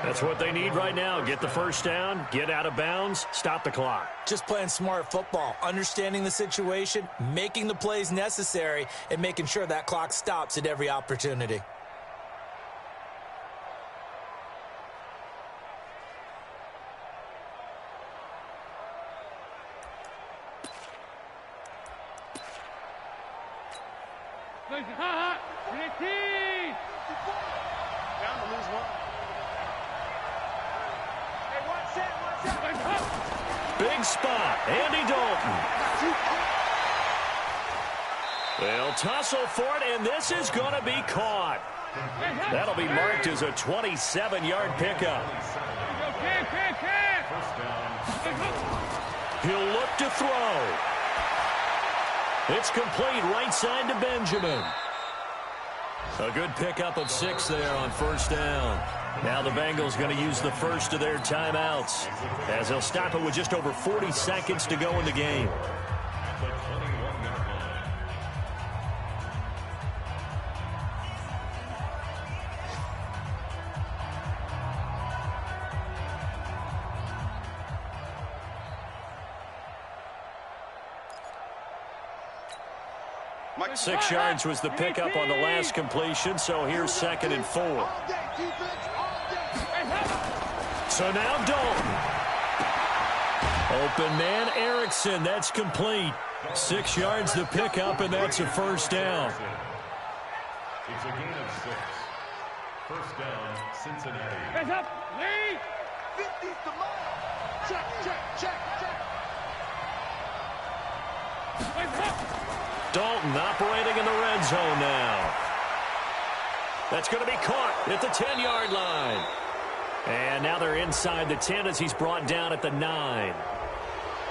That's what they need right now. Get the first down, get out of bounds, stop the clock. Just playing smart football, understanding the situation, making the plays necessary, and making sure that clock stops at every opportunity. Big spot, Andy Dalton. They'll tussle for it, and this is going to be caught. That'll be marked as a 27-yard pickup. He'll look to throw. It's complete right side to Benjamin. A good pickup of 6 there on first down. Now the Bengals going to use the first of their timeouts as they'll stop it with just over 40 seconds to go in the game. Mike. 6 yards was the pickup on the last completion, so here's 2nd and 4. So now Dalton. Open man Erickson, that's complete. 6 yards the pickup, and that's a first down. It's a gain of 6. First down, Cincinnati. Hands up, lead. 50's the mile. Check, check, check, check. Dalton operating in the red zone now. That's going to be caught at the 10-yard line. And now they're inside the 10 as he's brought down at the 9.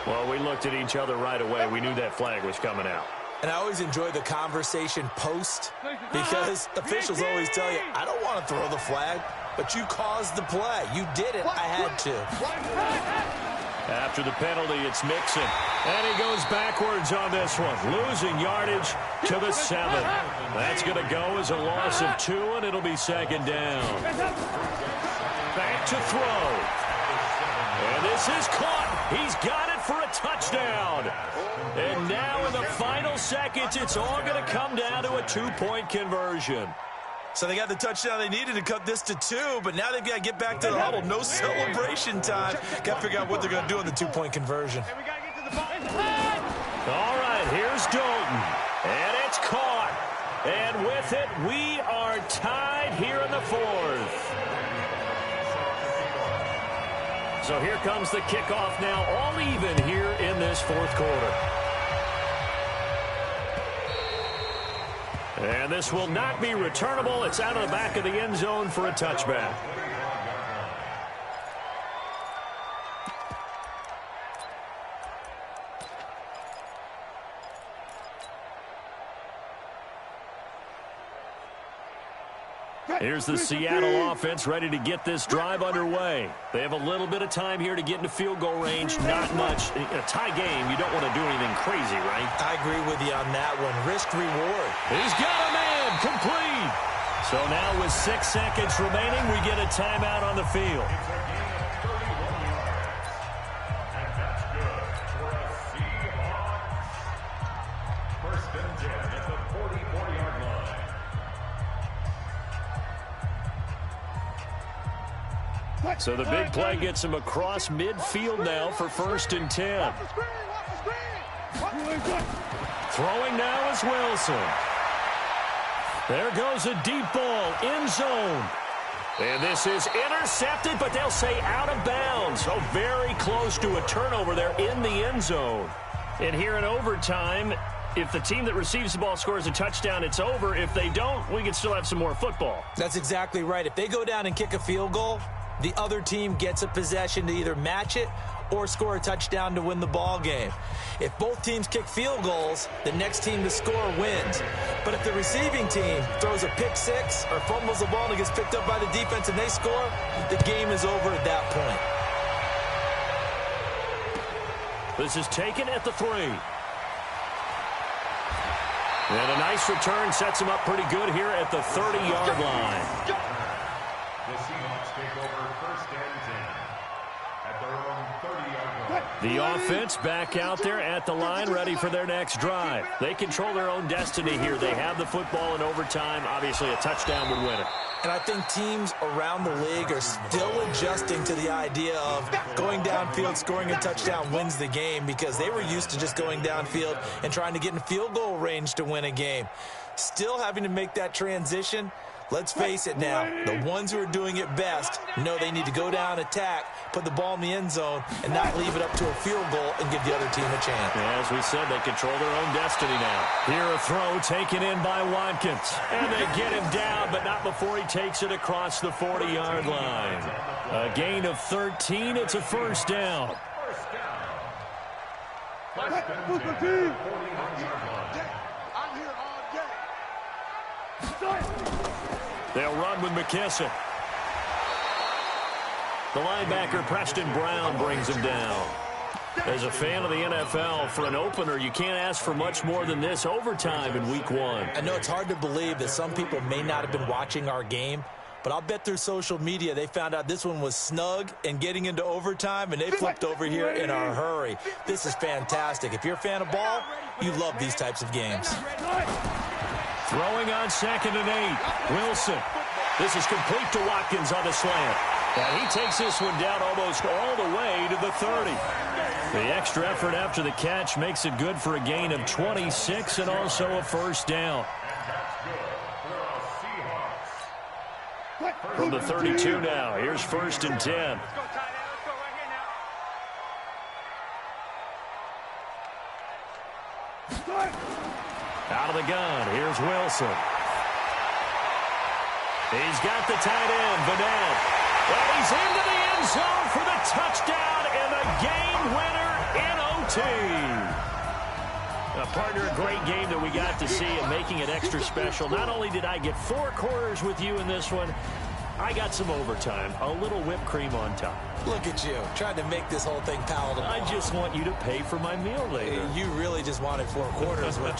Well, we looked at each other right away. We knew that flag was coming out. And I always enjoy the conversation post because officials always tell you, I don't want to throw the flag, but you caused the play. You did it. I had to. After the penalty, it's Mixon. And he goes backwards on this one, losing yardage to the 7. That's going to go as a loss of 2, and it'll be 2nd down. Back to throw. And this is caught. He's got it for a touchdown. And now in the final seconds, it's all going to come down to a 2-point conversion. So they got the touchdown they needed to cut this to 2, but now they've got to get back to the huddle. No celebration time. Got to figure out what they're going to do on the 2-point conversion. All right, here's Dalton. And it's caught. And with it, we are tied here in the 4th. So here comes the kickoff now, all even here in this 4th quarter. And this will not be returnable. It's out of the back of the end zone for a touchback. Here's the Seattle offense ready to get this drive underway. They have a little bit of time here to get into field goal range. Not much. In a tie game, you don't want to do anything crazy, right? I agree with you on that one. Risk reward. He's got a man complete. So now with 6 seconds remaining, we get a timeout on the field. It's a gain of 31 yards. And that's good for a Seahawks. First and 10 at the 44-yard line. So the big play gets him across midfield now for 1st and 10. Throwing now is Wilson. There goes a deep ball, end zone. And this is intercepted, but they'll say out of bounds. So very close to a turnover there in the end zone. And here in overtime, if the team that receives the ball scores a touchdown, it's over. If they don't, we can still have some more football. That's exactly right. If they go down and kick a field goal, the other team gets a possession to either match it or score a touchdown to win the ball game. If both teams kick field goals, the next team to score wins. But if the receiving team throws a pick 6 or fumbles the ball and it gets picked up by the defense and they score, the game is over at that point. This is taken at the 3. And a nice return sets him up pretty good here at the 30-yard line. The Seahawks take over 1st and 10 at their own The offense back out there at the line, ready for their next drive. They control their own destiny here. They have the football in overtime. Obviously, a touchdown would win it. And I think teams around the league are still adjusting to the idea of going downfield, scoring a touchdown wins the game, because they were used to just going downfield and trying to get in field goal range to win a game. Still having to make that transition. Let's face it now, the ones who are doing it best know they need to go down, attack, put the ball in the end zone, and not leave it up to a field goal and give the other team a chance. Yeah, as we said, they control their own destiny now. Here a throw taken in by Watkins. And they get him down, but not before he takes it across the 40-yard line. A gain of 13. It's a first down. I'm here all day. They'll run with McKissick. The linebacker, Preston Brown, brings him down. As a fan of the NFL, for an opener, you can't ask for much more than this overtime in Week 1. I know it's hard to believe that some people may not have been watching our game, but I'll bet through social media they found out this one was snug and getting into overtime, and they flipped over here in a hurry. This is fantastic. If you're a fan of ball, you love these types of games. Throwing on 2nd and 8. Wilson. This is complete to Watkins on the slant. And he takes this one down almost all the way to the 30. The extra effort after the catch makes it good for a gain of 26 and also a first down. From the 32 now, here's 1st and 10. Out of the gun, here's Wilson. He's got the tight end, Vanette. And he's into the end zone for the touchdown and the game winner in OT. Partner, a great game that we got to see and making it extra special. Not only did I get 4 quarters with you in this one, I got some overtime, a little whipped cream on top. Look at you, trying to make this whole thing palatable. I just want you to pay for my meal later. You really just wanted 4 quarters, which